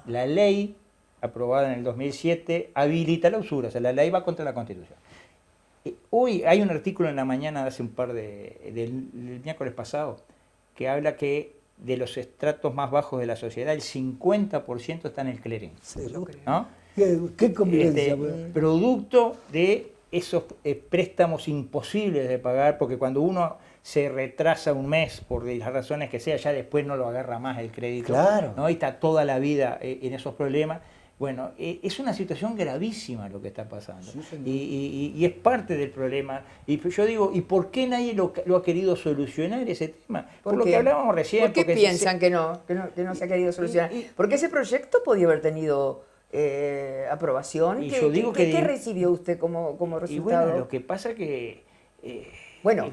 La ley aprobada en el 2007 habilita la usura, o sea, la ley va contra la Constitución. Hoy hay un artículo en la mañana de hace del miércoles pasado que habla que de los estratos más bajos de la sociedad, el 50% está en el clearing, ¿no? ¿Qué convivencia? Producto de esos préstamos imposibles de pagar, porque cuando uno se retrasa un mes por las razones que sea, ya después no lo agarra más el crédito, Claro. ¿no? Y está toda la vida en esos problemas. Bueno, es una situación gravísima lo que está pasando. Sí, señor. Y es parte del problema. Y yo digo, ¿y por qué nadie lo ha querido solucionar ese tema? Por lo qué? que hablábamos recién. ¿Por qué porque piensan que no se ha querido solucionar? Porque ese proyecto podía haber tenido aprobación. Y yo digo ¿Qué que recibió usted como Y resultado? bueno, lo que pasa que... Bueno,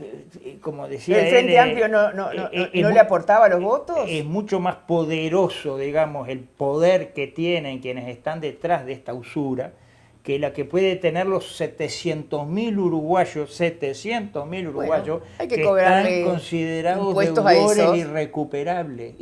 como decía ¿el Frente él, Amplio no le aportaba los votos? Es mucho más poderoso, digamos, el poder que tienen quienes están detrás de esta usura, que la que puede tener los 700.000 uruguayos, 700.000 uruguayos, hay que que cobrarle están considerados impuestos a deudores esos. irrecuperables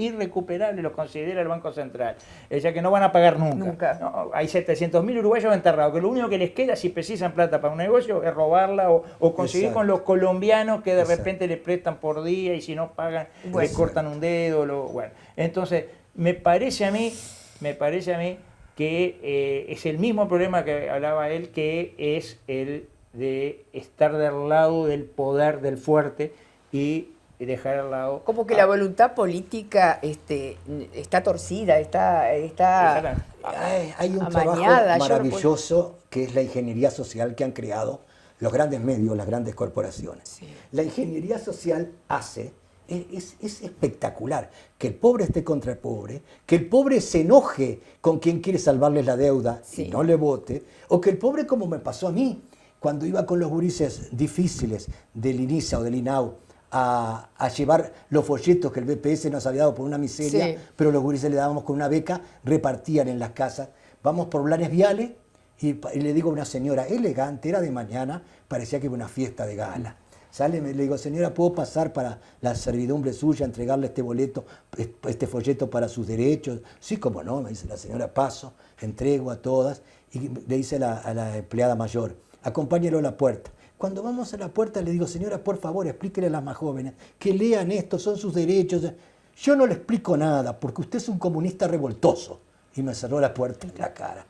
los considera el Banco Central. Es ya que no van a pagar nunca. No, hay 700.000 uruguayos enterrados, que lo único que les queda, si precisan plata para un negocio, es robarla o conseguir Exacto. con los colombianos que de Exacto. repente le prestan por día y si no pagan Bueno. le cortan un dedo. Bueno, entonces, me parece a mí que es el mismo problema que hablaba él, que es el de estar del lado del poder del fuerte y dejar al lado... Como que la voluntad política está torcida, está Hay un amañada. trabajo maravilloso que es la ingeniería social que han creado los grandes medios, las grandes corporaciones. Sí. La ingeniería social es espectacular, que el pobre esté contra el pobre, que el pobre se enoje con quien quiere salvarles la deuda Sí. y no le vote, o que el pobre, como me pasó a mí, cuando iba con los gurises difíciles del INISA o del INAU a llevar los folletos que el BPS nos había dado por una miseria, Sí. pero los gurises le dábamos con una beca, repartían en las casas. Vamos por Blanes Viales y le digo a una señora elegante, era de mañana, parecía que iba a una fiesta de gala. Sale, le digo, señora, ¿puedo pasar para la servidumbre suya, entregarle este boleto, este folleto para sus derechos? Sí, cómo no, me dice la señora, paso, entrego a todas. Y le dice a la empleada mayor, acompáñelo a la puerta. Cuando vamos a la puerta le digo, señora, por favor, explíquele a las más jóvenes que lean esto, son sus derechos. Yo no le explico nada, porque usted es un comunista revoltoso. Y me cerró la puerta en la cara.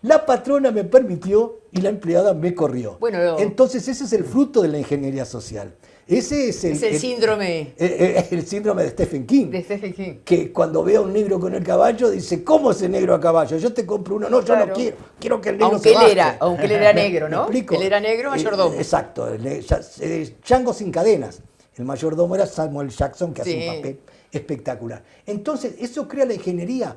La patrona me permitió y la empleada me corrió. Bueno, entonces ese es el fruto de la ingeniería social. Ese es el síndrome el síndrome de Stephen King. de Stephen King. Que cuando ve a un negro con el caballo dice, ¿cómo ese negro a caballo? Yo te compro uno. No, yo Claro. no quiero. Quiero que el negro Aunque se baje. aunque él era ¿Me negro, ¿no? explico? Él era negro, mayordomo. Exacto. Django sin cadenas. El mayordomo era Samuel Jackson, que hace Sí. un papel espectacular. Entonces, eso crea la ingeniería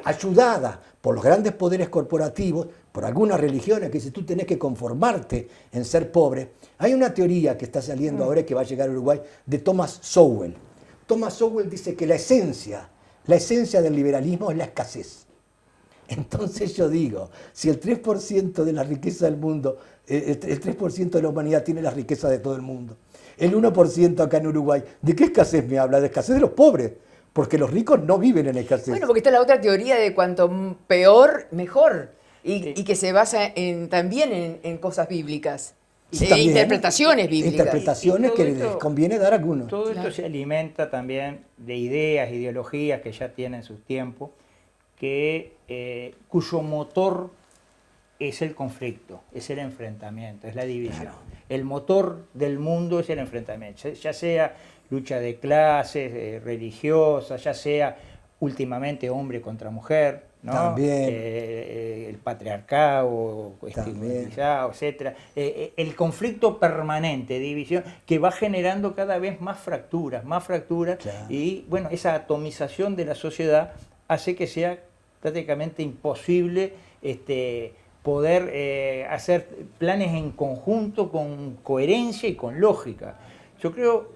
ayudada por los grandes poderes corporativos, por algunas religiones que si tú tenés que conformarte en ser pobre. Hay una teoría que está saliendo ahora y que va a llegar a Uruguay de Thomas Sowell. Thomas Sowell dice que la esencia del liberalismo es la escasez. Entonces yo digo, si el 3% de la riqueza del mundo, el 3% de la humanidad tiene la riqueza de todo el mundo, el 1% acá en Uruguay, ¿de qué escasez me habla? De escasez de los pobres, porque los ricos no viven en escasez. Bueno, porque está la otra teoría de cuanto peor, mejor. Y que se basa también en cosas bíblicas. Sí, también. Interpretaciones bíblicas. Interpretaciones Y todo que esto- les conviene dar a algunos. Todo esto Claro. se alimenta también de ideas, ideologías que ya tienen sus tiempos, cuyo motor es el conflicto, es el enfrentamiento, es la división. El motor del mundo es el enfrentamiento, ya sea lucha de clases, religiosa, ya sea últimamente hombre contra mujer, ¿no? También. El patriarcado, estigmatizado, etc. El conflicto permanente, división, que va generando cada vez más fracturas, Claro. y bueno, esa atomización de la sociedad hace que sea prácticamente imposible poder hacer planes en conjunto con coherencia y con lógica. Yo creo,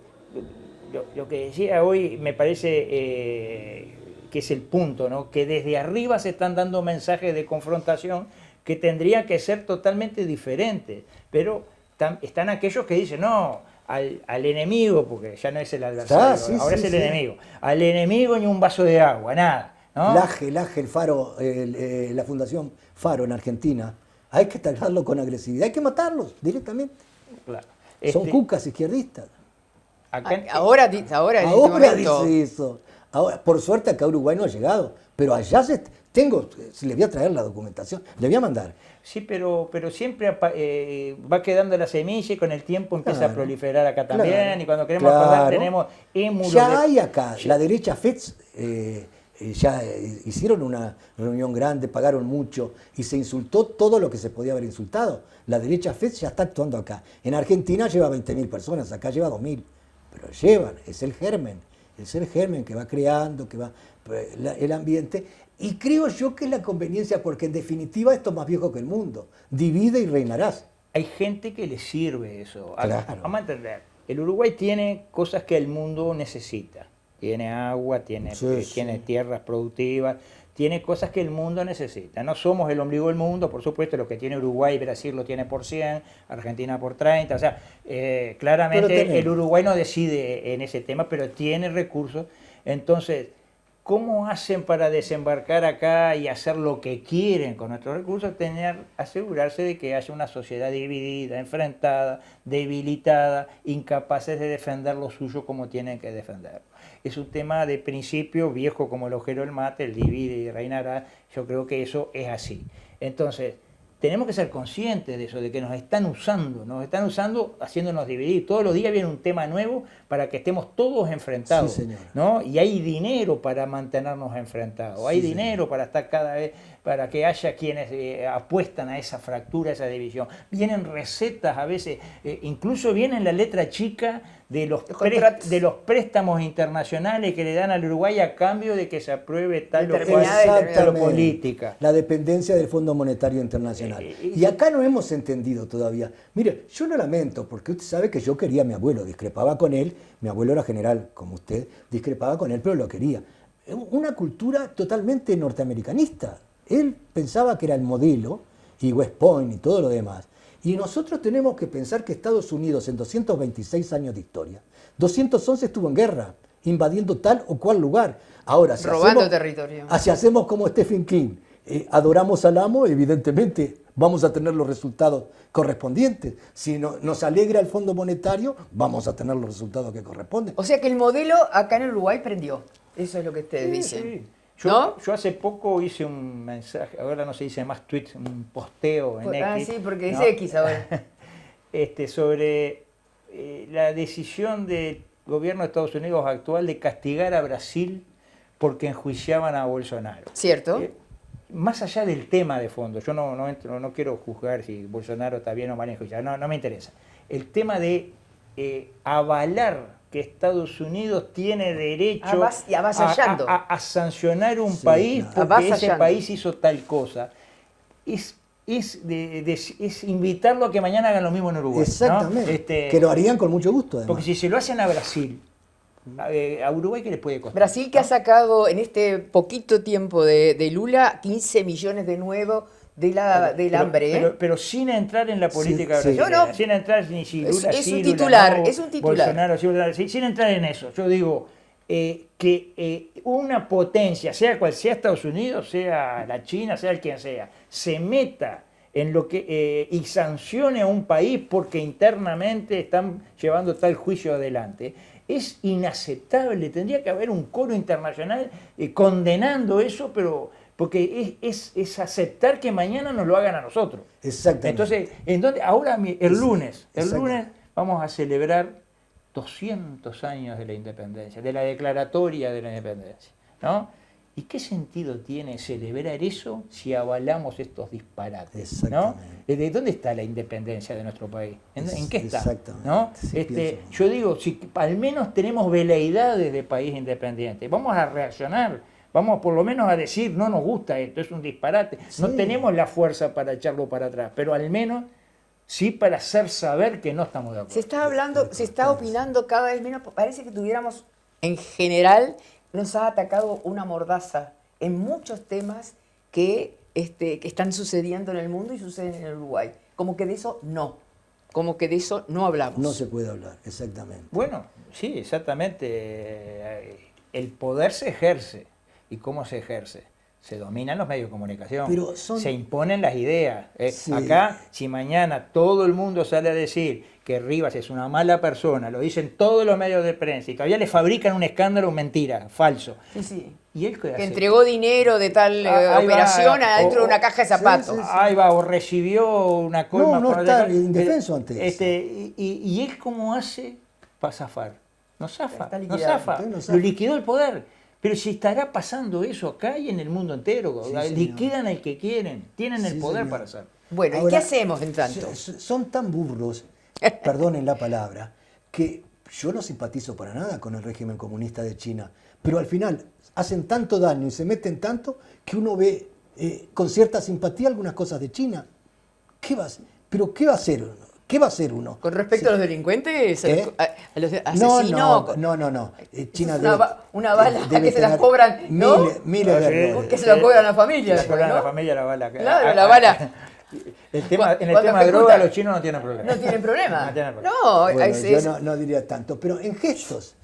lo que decía hoy me parece que es el punto, ¿no? Que desde arriba se están dando mensajes de confrontación que tendrían que ser totalmente diferentes, pero están aquellos que dicen, no, al enemigo, porque ya no es el adversario, ahora es el enemigo, al enemigo ni un vaso de agua, nada, ¿no? Laje, el Faro, la Fundación Faro en Argentina, hay que atacarlo con agresividad, hay que matarlos directamente. Claro. Son cucas izquierdistas. Ahora en este momento. Dice eso. Ahora, por suerte acá Uruguay no ha llegado, pero allá les voy a traer la documentación, le voy a mandar. Sí, pero siempre va quedando la semilla y con el tiempo empieza a proliferar acá también, y cuando queremos acordar tenemos émulos. Ya hay acá, la derecha FETS ya hicieron una reunión grande, pagaron mucho y se insultó todo lo que se podía haber insultado. La derecha FETS ya está actuando acá. En Argentina lleva 20.000 personas, acá lleva 2.000, pero llevan, es el germen que va creando, que va el ambiente. Y creo yo que es la conveniencia, porque en definitiva esto es más viejo que el mundo. Divide y reinarás. Hay gente que le sirve eso. Claro. Vamos a entender, el Uruguay tiene cosas que el mundo necesita. Tiene agua, tiene tierras productivas, tiene cosas que el mundo necesita. No somos el ombligo del mundo, por supuesto, lo que tiene Uruguay, Brasil lo tiene por 100, Argentina por 30, o sea, claramente el Uruguay no decide en ese tema, pero tiene recursos. Entonces, ¿cómo hacen para desembarcar acá y hacer lo que quieren con nuestros recursos? Asegurarse de que haya una sociedad dividida, enfrentada, debilitada, incapaces de defender lo suyo como tienen que defenderlo. Es un tema de principio, viejo como el ojero del mate, el divide y reinará. Yo creo que eso es así. Entonces, tenemos que ser conscientes de eso, de que nos están usando haciéndonos dividir. Todos los días viene un tema nuevo para que estemos todos enfrentados, sí, ¿no? Y hay dinero para mantenernos enfrentados, hay dinero para estar cada vez, para que haya quienes apuestan a esa fractura, a esa división. Vienen recetas a veces, incluso viene la letra chica de los préstamos internacionales que le dan al Uruguay a cambio de que se apruebe tal o cual política. La dependencia del Fondo Monetario Internacional. Y acá no hemos entendido todavía. Mire, yo lo lamento, porque usted sabe que yo quería a mi abuelo, discrepaba con él, mi abuelo era general, como usted, discrepaba con él, pero lo quería. Una cultura totalmente norteamericanista. Él pensaba que era el modelo, y West Point y todo lo demás. Y nosotros tenemos que pensar que Estados Unidos, en 226 años de historia, 211 estuvo en guerra, invadiendo tal o cual lugar. Ahora, robando territorio. Si hacemos como Stephen King, adoramos al amo, evidentemente vamos a tener los resultados correspondientes. Si nos alegra el Fondo Monetario, vamos a tener los resultados que corresponden. O sea que el modelo acá en Uruguay prendió. Eso es lo que ustedes dicen. Sí. ¿No? Yo hace poco hice un mensaje, ahora no se dice más tweets, un posteo en X. Sí, porque ¿no? dice X ahora. Sobre la decisión del gobierno de Estados Unidos actual de castigar a Brasil porque enjuiciaban a Bolsonaro. ¿Cierto? Más allá del tema de fondo, yo no quiero juzgar si Bolsonaro está bien o mal enjuiciado, no me interesa. El tema de avalar que Estados Unidos tiene derecho a sancionar un país porque ese país hizo tal cosa, es invitarlo a que mañana hagan lo mismo en Uruguay. Exactamente, que lo harían con mucho gusto. Además. Porque si se lo hacen a Brasil, a Uruguay, ¿qué le puede costar? Brasil que ha sacado en este poquito tiempo de Lula 15 millones de nuevo del hambre. Pero sin entrar en la política brasileña, sin entrar ni si Lula es un titular. Bolsonaro, sin entrar en eso. Yo digo que una potencia, sea cual sea Estados Unidos, sea la China, sea el quien sea, se meta en lo que y sancione a un país porque internamente están llevando tal juicio adelante. Es inaceptable, tendría que haber un coro internacional condenando eso, pero porque es aceptar que mañana nos lo hagan a nosotros. Exactamente. Entonces, ahora el lunes exacto. vamos a celebrar 200 años de la independencia, de la declaratoria de la independencia, ¿no? ¿Y qué sentido tiene celebrar eso si avalamos estos disparates? ¿No? ¿De dónde está la independencia de nuestro país? ¿En qué está? Exactamente. ¿No? Sí, yo digo, si al menos tenemos veleidades de país independiente, vamos a reaccionar, vamos por lo menos a decir, no nos gusta esto, es un disparate. Sí. No tenemos la fuerza para echarlo para atrás, pero al menos sí para hacer saber que no estamos de acuerdo. Se está hablando, se está opinando cada vez menos, parece que tuviéramos, en general, nos ha atacado una mordaza en muchos temas que están sucediendo en el mundo y suceden en el Uruguay. Como que de eso no hablamos. No se puede hablar, exactamente. Bueno, sí, exactamente. El poder se ejerce. ¿Y cómo se ejerce? Se dominan los medios de comunicación, se imponen las ideas. Sí. Acá, si mañana todo el mundo sale a decir que Rivas es una mala persona, lo dicen todos los medios de prensa y todavía le fabrican un escándalo mentira, falso. Sí, sí. ¿Y él qué hace? Que entregó dinero de tal Ahí operación va, adentro de una caja de zapatos. sí, sí. Ahí va, o recibió una coima. No está indefenso ante eso. ¿Y él cómo hace para zafar? No zafa, Está no liquidado. zafa. No zafa. Lo liquidó el poder. Pero si estará pasando eso acá y en el mundo entero, Sí, liquidan al que quieren, tienen el Sí, poder señor. para hacerlo. Bueno, ¿y Ahora, qué hacemos en tanto? Son tan burros, perdonen la palabra, que yo no simpatizo para nada con el régimen comunista de China, pero al final hacen tanto daño y se meten tanto que uno ve con cierta simpatía algunas cosas de China. ¿Pero qué va a hacer uno? ¿Qué va a hacer uno? ¿Con respecto a los delincuentes? ¿Eh? ¿A los asesinos? No. China Es una bala debe que se las tener cobran, ¿no? miles de Sí. errores. Que se lo cobran a la familia. Se cobran a ¿no? la familia la bala. Claro, la bala. En el Cuando tema de droga ejecutan- los chinos no tienen problema. No tienen problema. No tienen problema. No, Bueno, yo no diría tanto, pero en gestos.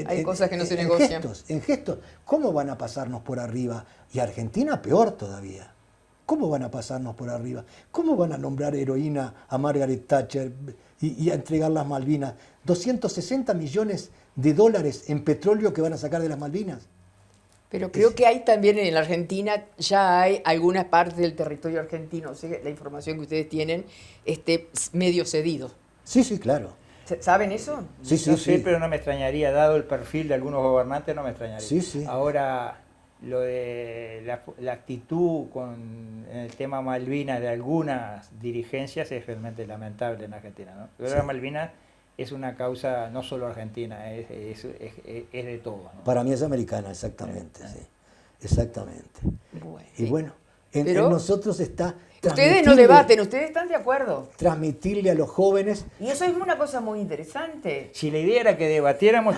Hay cosas que no se negocian. En gestos, ¿cómo van a pasarnos por arriba? Y Argentina peor todavía. ¿Cómo van a pasarnos por arriba? ¿Cómo van a nombrar heroína a Margaret Thatcher y a entregar las Malvinas? 260 millones de dólares en petróleo que van a sacar de las Malvinas. Pero creo que hay también en la Argentina, ya hay algunas partes del territorio argentino, o sea, la información que ustedes tienen, medio cedido. Sí, claro. ¿Saben eso? Sí, No sé, pero no me extrañaría, dado el perfil de algunos gobernantes, no me extrañaría. Sí. Ahora, lo de la actitud en el tema Malvinas de algunas dirigencias es realmente lamentable en Argentina, ¿no? Pero la Malvinas es una causa no solo argentina, es de todos, ¿no? Para mí es americana, exactamente. Sí. Exactamente. Bueno. Y bueno, en Pero nosotros está... ustedes no debaten, ustedes están de acuerdo. Transmitirle a los jóvenes... Y eso es una cosa muy interesante. Si la idea era que debatiéramos,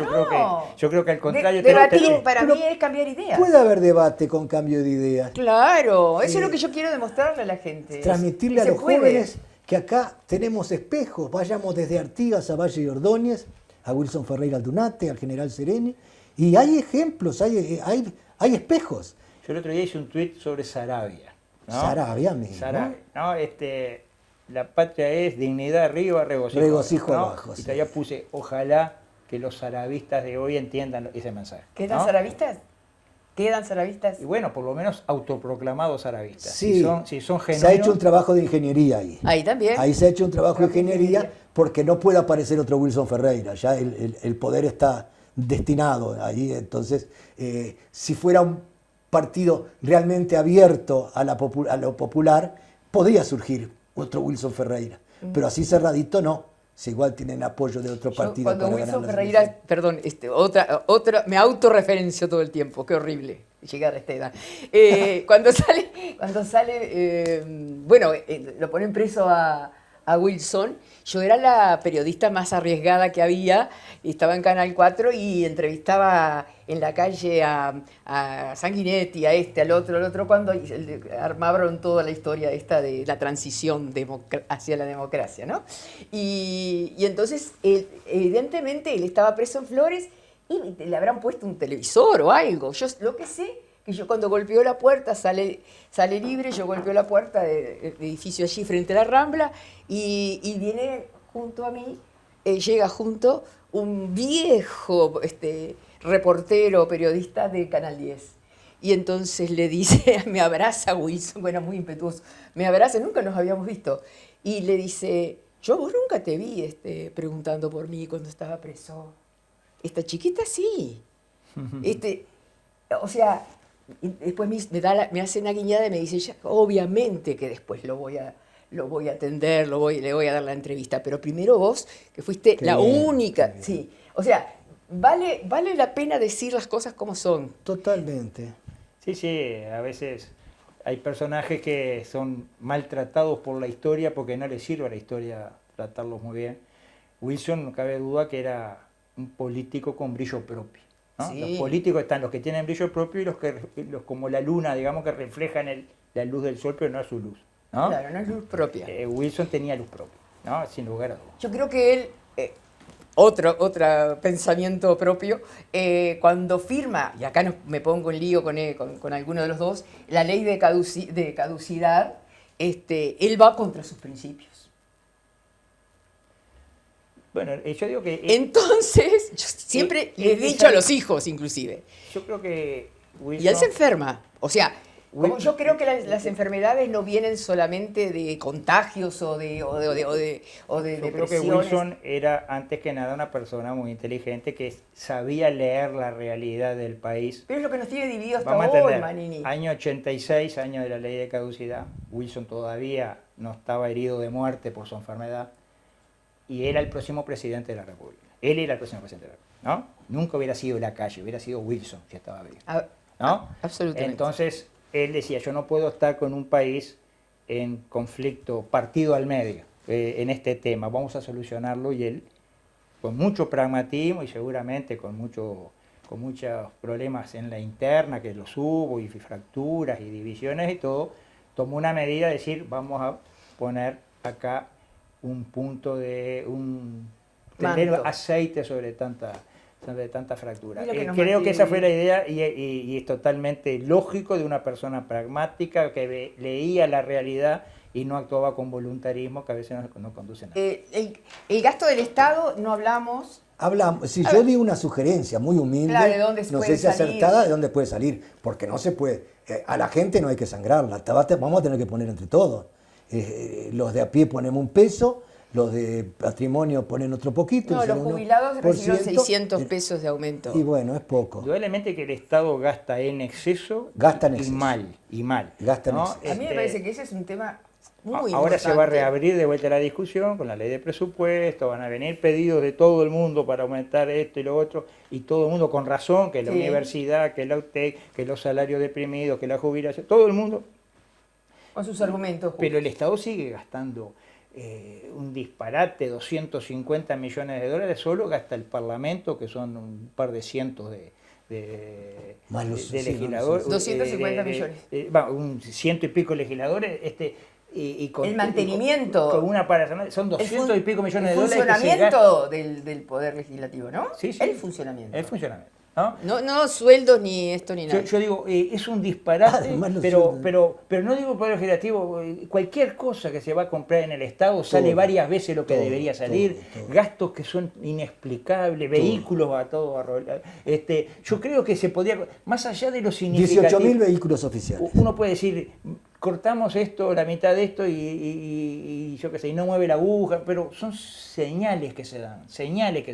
yo creo que al contrario... Debatir para pero mí es cambiar ideas. Puede haber debate con cambio de ideas. Claro, eso es lo que yo quiero demostrarle a la gente. Transmitirle a Se los puede. jóvenes que acá tenemos espejos. Vayamos desde Artigas a Valle y Ordóñez, a Wilson Ferreira Aldunate, al general Sereni. Y hay ejemplos, hay espejos. Yo el otro día hice un tuit sobre Saravia, ¿no? Sarabia mismo. Saravia, ¿no? La patria es dignidad arriba, regocijo abajo, Y sí. todavía puse, ojalá que los saravistas de hoy entiendan ese mensaje. ¿Quedan ¿no? saravistas? ¿Quedan saravistas? Y bueno, por lo menos autoproclamados saravistas. Sí, Si son genuinos. se ha hecho un trabajo de ingeniería ahí. Ahí también. Ahí se ha hecho un trabajo de ingeniería porque no puede aparecer otro Wilson Ferreira. Ya el poder está destinado ahí. Entonces, si fuera un partido realmente abierto a lo popular, podría surgir otro Wilson Ferreira. Pero así cerradito no. Si igual tienen apoyo de otro partido. Cuando para Wilson ganar las Ferreira, elecciones. perdón, otra, me autorreferencio todo el tiempo, qué horrible llegar a esta edad. Cuando sale, bueno, lo ponen preso a Wilson. Yo era la periodista más arriesgada que había, estaba en Canal 4 y entrevistaba en la calle a Sanguinetti, al otro, cuando armaron toda la historia esta de la transición hacia la democracia, ¿no? Y entonces, evidentemente, él estaba preso en Flores y le habrán puesto un televisor o algo. Yo lo que sé, que yo cuando golpeó la puerta, sale libre, yo golpeo la puerta del edificio allí frente a la Rambla y viene junto a mí, llega junto un viejo reportero, periodista de Canal 10. Y entonces le dice, me abraza Wilson, bueno, muy impetuoso, me abraza, nunca nos habíamos visto. Y le dice, vos nunca te vi preguntando por mí cuando estaba preso. Esta chiquita sí. O sea, y después me hace una guiñada y me dice, ya, obviamente que después lo voy a atender, le voy a dar la entrevista, pero primero vos, que fuiste Qué la bien, única. qué bien. Sí, o sea, vale la pena decir las cosas como son. Totalmente. Sí, sí, a veces hay personajes que son maltratados por la historia porque no les sirve a la historia tratarlos muy bien. Wilson, no cabe duda que era un político con brillo propio, ¿no? Sí. Los políticos están los que tienen brillo propio y los como la luna, digamos, que reflejan la luz del sol, pero no es su luz, ¿no? Claro, no es luz propia. Wilson tenía luz propia, ¿no? Sin lugar a dudas. Yo creo que él, otro pensamiento propio, cuando firma, y acá me pongo en lío con alguno de los dos, la ley de caducidad, él va contra sus principios. Bueno, yo digo que... Entonces, yo siempre le he dicho a los hijos, inclusive, Yo creo que Wilson... y él se enferma. O sea, como Wilson- yo creo que las enfermedades no vienen solamente de contagios o de Yo creo que depresiones. Wilson era antes que nada una persona muy inteligente que sabía leer la realidad del país. Pero es lo que nos tiene divididos hasta Vamos a hoy, entender, Manini. año 86, año de la ley de caducidad, Wilson todavía no estaba herido de muerte por su enfermedad y era el próximo presidente de la República. Él era el próximo presidente de la República, ¿no? Nunca hubiera sido Lacalle, hubiera sido Wilson si estaba vivo, ¿no? Absolutamente. Entonces, él decía, yo no puedo estar con un país en conflicto, partido al medio, en este tema, vamos a solucionarlo, y él, con mucho pragmatismo y seguramente con muchos problemas en la interna, que los hubo, y fracturas y divisiones y todo, tomó una medida de decir, vamos a poner acá un punto de tener Manto. aceite sobre tanta fractura. Es lo que nos Creo que esa fue la mantiene idea y es totalmente lógico de una persona pragmática que leía la realidad y no actuaba con voluntarismo que a veces no conduce a nada. El gasto del Estado, no hablamos. Hablamos, si A yo ver. di una sugerencia muy humilde, Claro, ¿de dónde no puede sé si salir? acertada, de dónde puede salir, porque no se puede, a la gente no hay que sangrarla, vamos a tener que poner entre todos. Los de a pie ponemos un peso, los de patrimonio ponen otro poquito. No, el los 0,1%, jubilados recibieron 600 pesos de aumento. Y bueno, es poco. Indudablemente que el Estado gasta en exceso, Gasta en y exceso. mal. Gasta en ¿no? exceso. A mí me parece que ese es un tema muy Ahora importante. se va a reabrir de vuelta la discusión con la ley de presupuesto, van a venir pedidos de todo el mundo para aumentar esto y lo otro, y todo el mundo con razón, que la Sí. universidad, que la UTEC, que los salarios deprimidos, que la jubilación, todo el mundo, Con sus argumentos. pero el Estado sigue gastando un disparate, 250 millones de dólares, solo gasta el Parlamento, que son un par de cientos Más los- de sí, no, legisladores. sí, 250 millones. Un ciento y pico legisladores, y con, El mantenimiento. con una parafernalia, son 200 y pico millones de el dólares que se funcionamiento del Poder Legislativo, ¿no? Sí, sí. El funcionamiento. El funcionamiento, ¿no? No sueldos ni esto ni nada. Yo digo, es un disparate, Además, los pero sueldos. no digo Poder Legislativo, cualquier cosa que se va a comprar en el Estado sale varias veces lo que todo, debería salir, todo. gastos que son inexplicables, vehículos a todo arrolar. Yo creo que se podía, más allá de lo significativo, 18.000 vehículos oficiales. uno puede decir, cortamos esto, la mitad de esto y yo qué sé, y no mueve la aguja, pero son señales que se dan,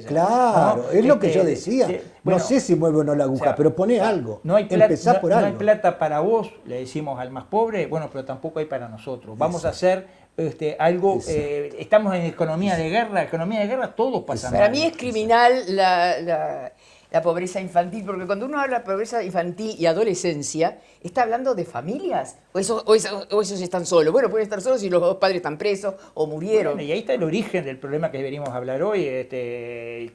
Claro, ¿no? es lo que yo decía. Bueno, no sé si mueve o no la aguja, o sea, pero pone algo. No hay, plata, Empezá por no algo. hay plata para vos, le decimos al más pobre, bueno, pero tampoco hay para nosotros. Vamos a hacer algo, Exacto. estamos en economía de guerra, todos pasan Para mal. mí es criminal la pobreza infantil, porque cuando uno habla de pobreza infantil y adolescencia, ¿está hablando de familias? ¿O esos están solos? Bueno, pueden estar solos si los dos padres están presos o murieron. Bueno, y ahí está el origen del problema que deberíamos hablar hoy.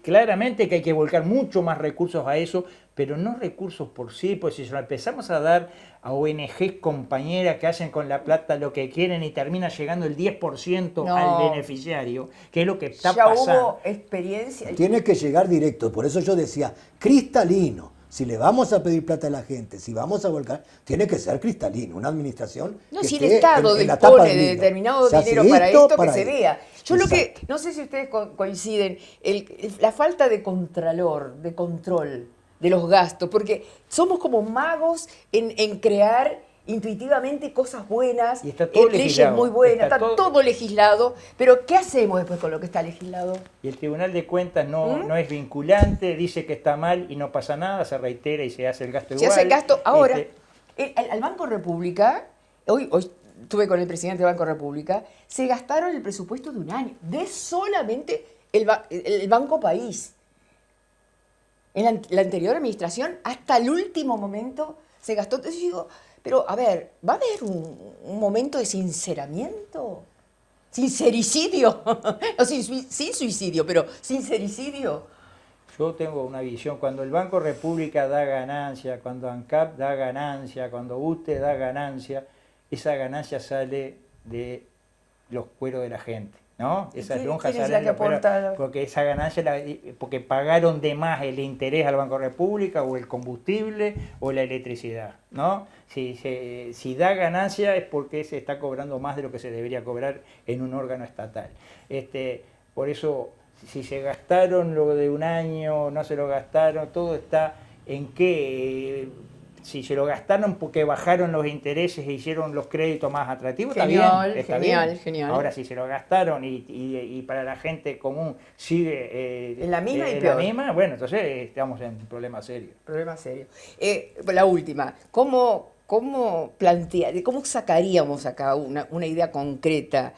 Claramente que hay que volcar mucho más recursos a eso, pero no recursos por sí, pues si se lo empezamos a dar a ONG compañeras que hacen con la plata lo que quieren y termina llegando el 10% No. al beneficiario, que es lo que está Ya pasando. hubo experiencia. Tiene que llegar directo. Por eso yo decía, cristalino. Si le vamos a pedir plata a la gente, si vamos a volcar, tiene que ser cristalino. Una administración. No, que si el esté Estado en la tapa dispone del de libro. determinado Se hace dinero para esto, que para se esto. vea. Yo lo que, Exacto. no sé si ustedes coinciden, la falta de control de los gastos, porque somos como magos en crear intuitivamente cosas buenas, Y está todo leyes legislado. muy buenas, Está está todo- todo legislado, pero ¿qué hacemos después con lo que está legislado? Y el Tribunal de Cuentas no es vinculante, dice que está mal y no pasa nada, se reitera y se hace el gasto Se igual. hace el gasto ahora. Este, Al Banco República, hoy estuve con el presidente del Banco República, se gastaron el presupuesto de un año, de solamente el Banco País. En la anterior administración, hasta el último momento, se gastó. Entonces yo digo, pero a ver, ¿va a haber un momento de sinceramiento? ¿Sincericidio? No, sin suicidio, pero sincericidio. Yo tengo una visión, cuando el Banco República da ganancia, cuando ANCAP da ganancia, cuando UTE da ganancia, esa ganancia sale de los cueros de la gente, ¿no? Esas lonjas quién es salen la de que los cueros, aporta? porque esa ganancia, porque pagaron de más el interés al Banco República, o el combustible, o la electricidad, ¿no? Si da ganancia es porque se está cobrando más de lo que se debería cobrar en un órgano estatal. Por eso, si se gastaron lo de un año, no se lo gastaron, todo está en qué. Si se lo gastaron porque bajaron los intereses e hicieron los créditos más atractivos, Genial, está genial, bien. genial. Ahora, si se lo gastaron y para la gente común sigue En la misma y en peor. la misma, bueno, entonces estamos en un problema serio. Problema serio. La última, ¿cómo plantear, cómo sacaríamos acá una idea concreta?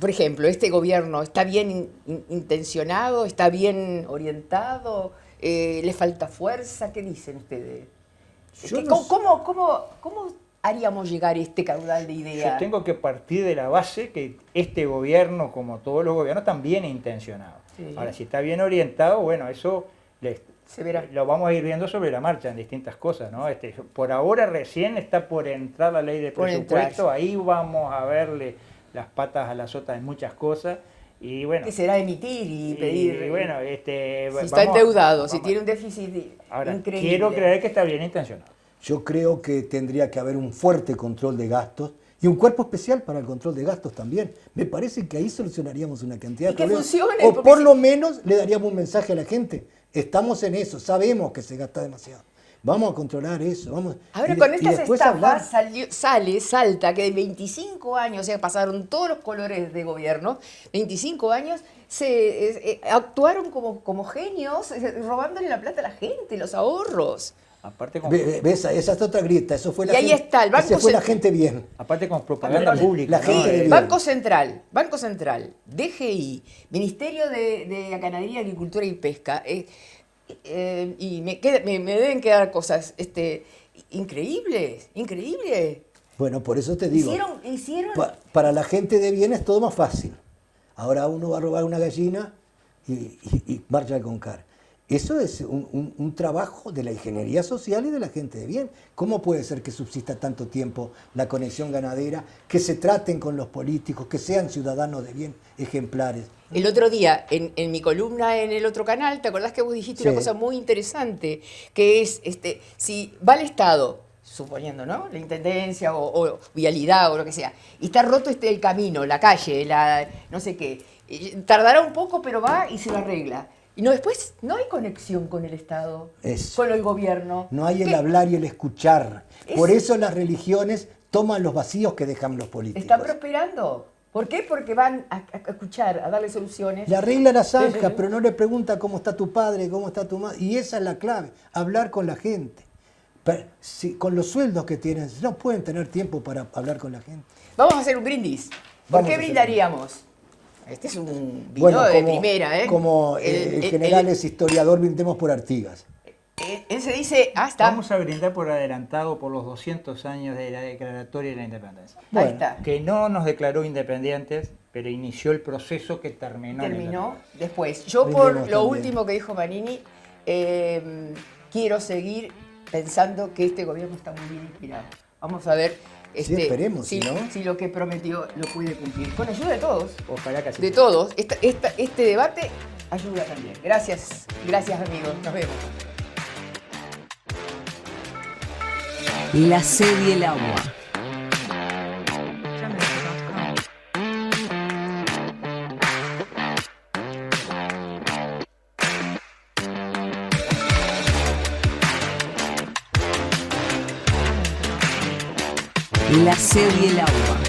Por ejemplo, ¿este gobierno está bien intencionado, está bien orientado, le falta fuerza? ¿Qué dicen ustedes? Yo no sé. ¿Cómo haríamos llegar este caudal de Yo ideas? tengo que partir de la base que este gobierno, como todos los gobiernos, están bien intencionados. Sí. Ahora, si está bien orientado, bueno, eso Se verá. lo vamos a ir viendo sobre la marcha en distintas cosas, ¿no? Por ahora recién está por entrar la ley de Por presupuesto, entrar. ahí vamos a verle las patas a la sota en muchas cosas, y bueno. ¿Qué será emitir y pedir? y bueno, si está endeudado, si tiene un déficit Ahora, increíble. quiero creer que está bien intencionado. Yo creo que tendría que haber un fuerte control de gastos y un cuerpo especial para el control de gastos también. Me parece que ahí solucionaríamos una cantidad Y de que problemas. funcione, O porque por si- lo menos le daríamos un mensaje a la gente. Estamos en eso, sabemos que se gasta demasiado. Vamos a controlar eso. Ahora, y con y estas después hablar. estafas salta que de 25 años, o sea, pasaron todos los colores de gobierno, 25 años, actuaron como genios, robándole la plata a la gente, los ahorros. Aparte con, ¿Ves? Esa es otra grieta. Eso fue la Y ahí gente, está, el Banco esa fue la Cent- gente bien. aparte con propaganda Perdón, pública. la ¿no? gente de Banco Central, DGI, Ministerio de Ganadería, Agricultura y Pesca, y me deben quedar cosas increíbles. Bueno, por eso te digo. Hicieron Para la gente de bien es todo más fácil. Ahora uno va a robar una gallina y marcha a concar. Eso es un trabajo de la ingeniería social y de la gente de bien. ¿Cómo puede ser que subsista tanto tiempo la conexión ganadera, que se traten con los políticos, que sean ciudadanos de bien ejemplares? El otro día, en mi columna en el otro canal, ¿te acordás que vos dijiste Sí. una cosa muy interesante? Que es, si va el Estado, suponiendo, ¿no? La intendencia o vialidad o lo que sea, y está roto el camino, la calle, no sé qué, tardará un poco, pero va y se lo arregla. Y después no hay conexión con el Estado, Eso. con el gobierno. No hay el ¿Qué? hablar y el escuchar. Es- Por eso las religiones toman los vacíos que dejan los políticos. Están prosperando. ¿Por qué? Porque van a escuchar, a darle soluciones. Le arregla la zanja, Sí, sí. pero no le pregunta cómo está tu padre, cómo está tu madre. Y esa es la clave, hablar con la gente. Con los sueldos que tienen, no pueden tener tiempo para hablar con la gente. Vamos a hacer un brindis. ¿Por Vamos qué a hacer brindaríamos? Este es un vino de primera, ¿eh? Como el general es historiador, brindemos por Artigas. Él se dice, está. Vamos a brindar por adelantado por los 200 años de la declaratoria de la independencia. Ahí Bueno, está. Que no nos declaró independientes, pero inició el proceso que terminó. en la Terminó independencia. después. Yo Brindemos por lo también. último que dijo Manini, quiero seguir pensando que este gobierno está muy bien inspirado. Vamos a ver esperemos, si, si no. si lo que prometió lo puede cumplir. Con ayuda de todos. Ojalá que así De sea. todos. Este debate ayuda también. Gracias amigos. Nos vemos. La sed y el agua. La sed y el agua.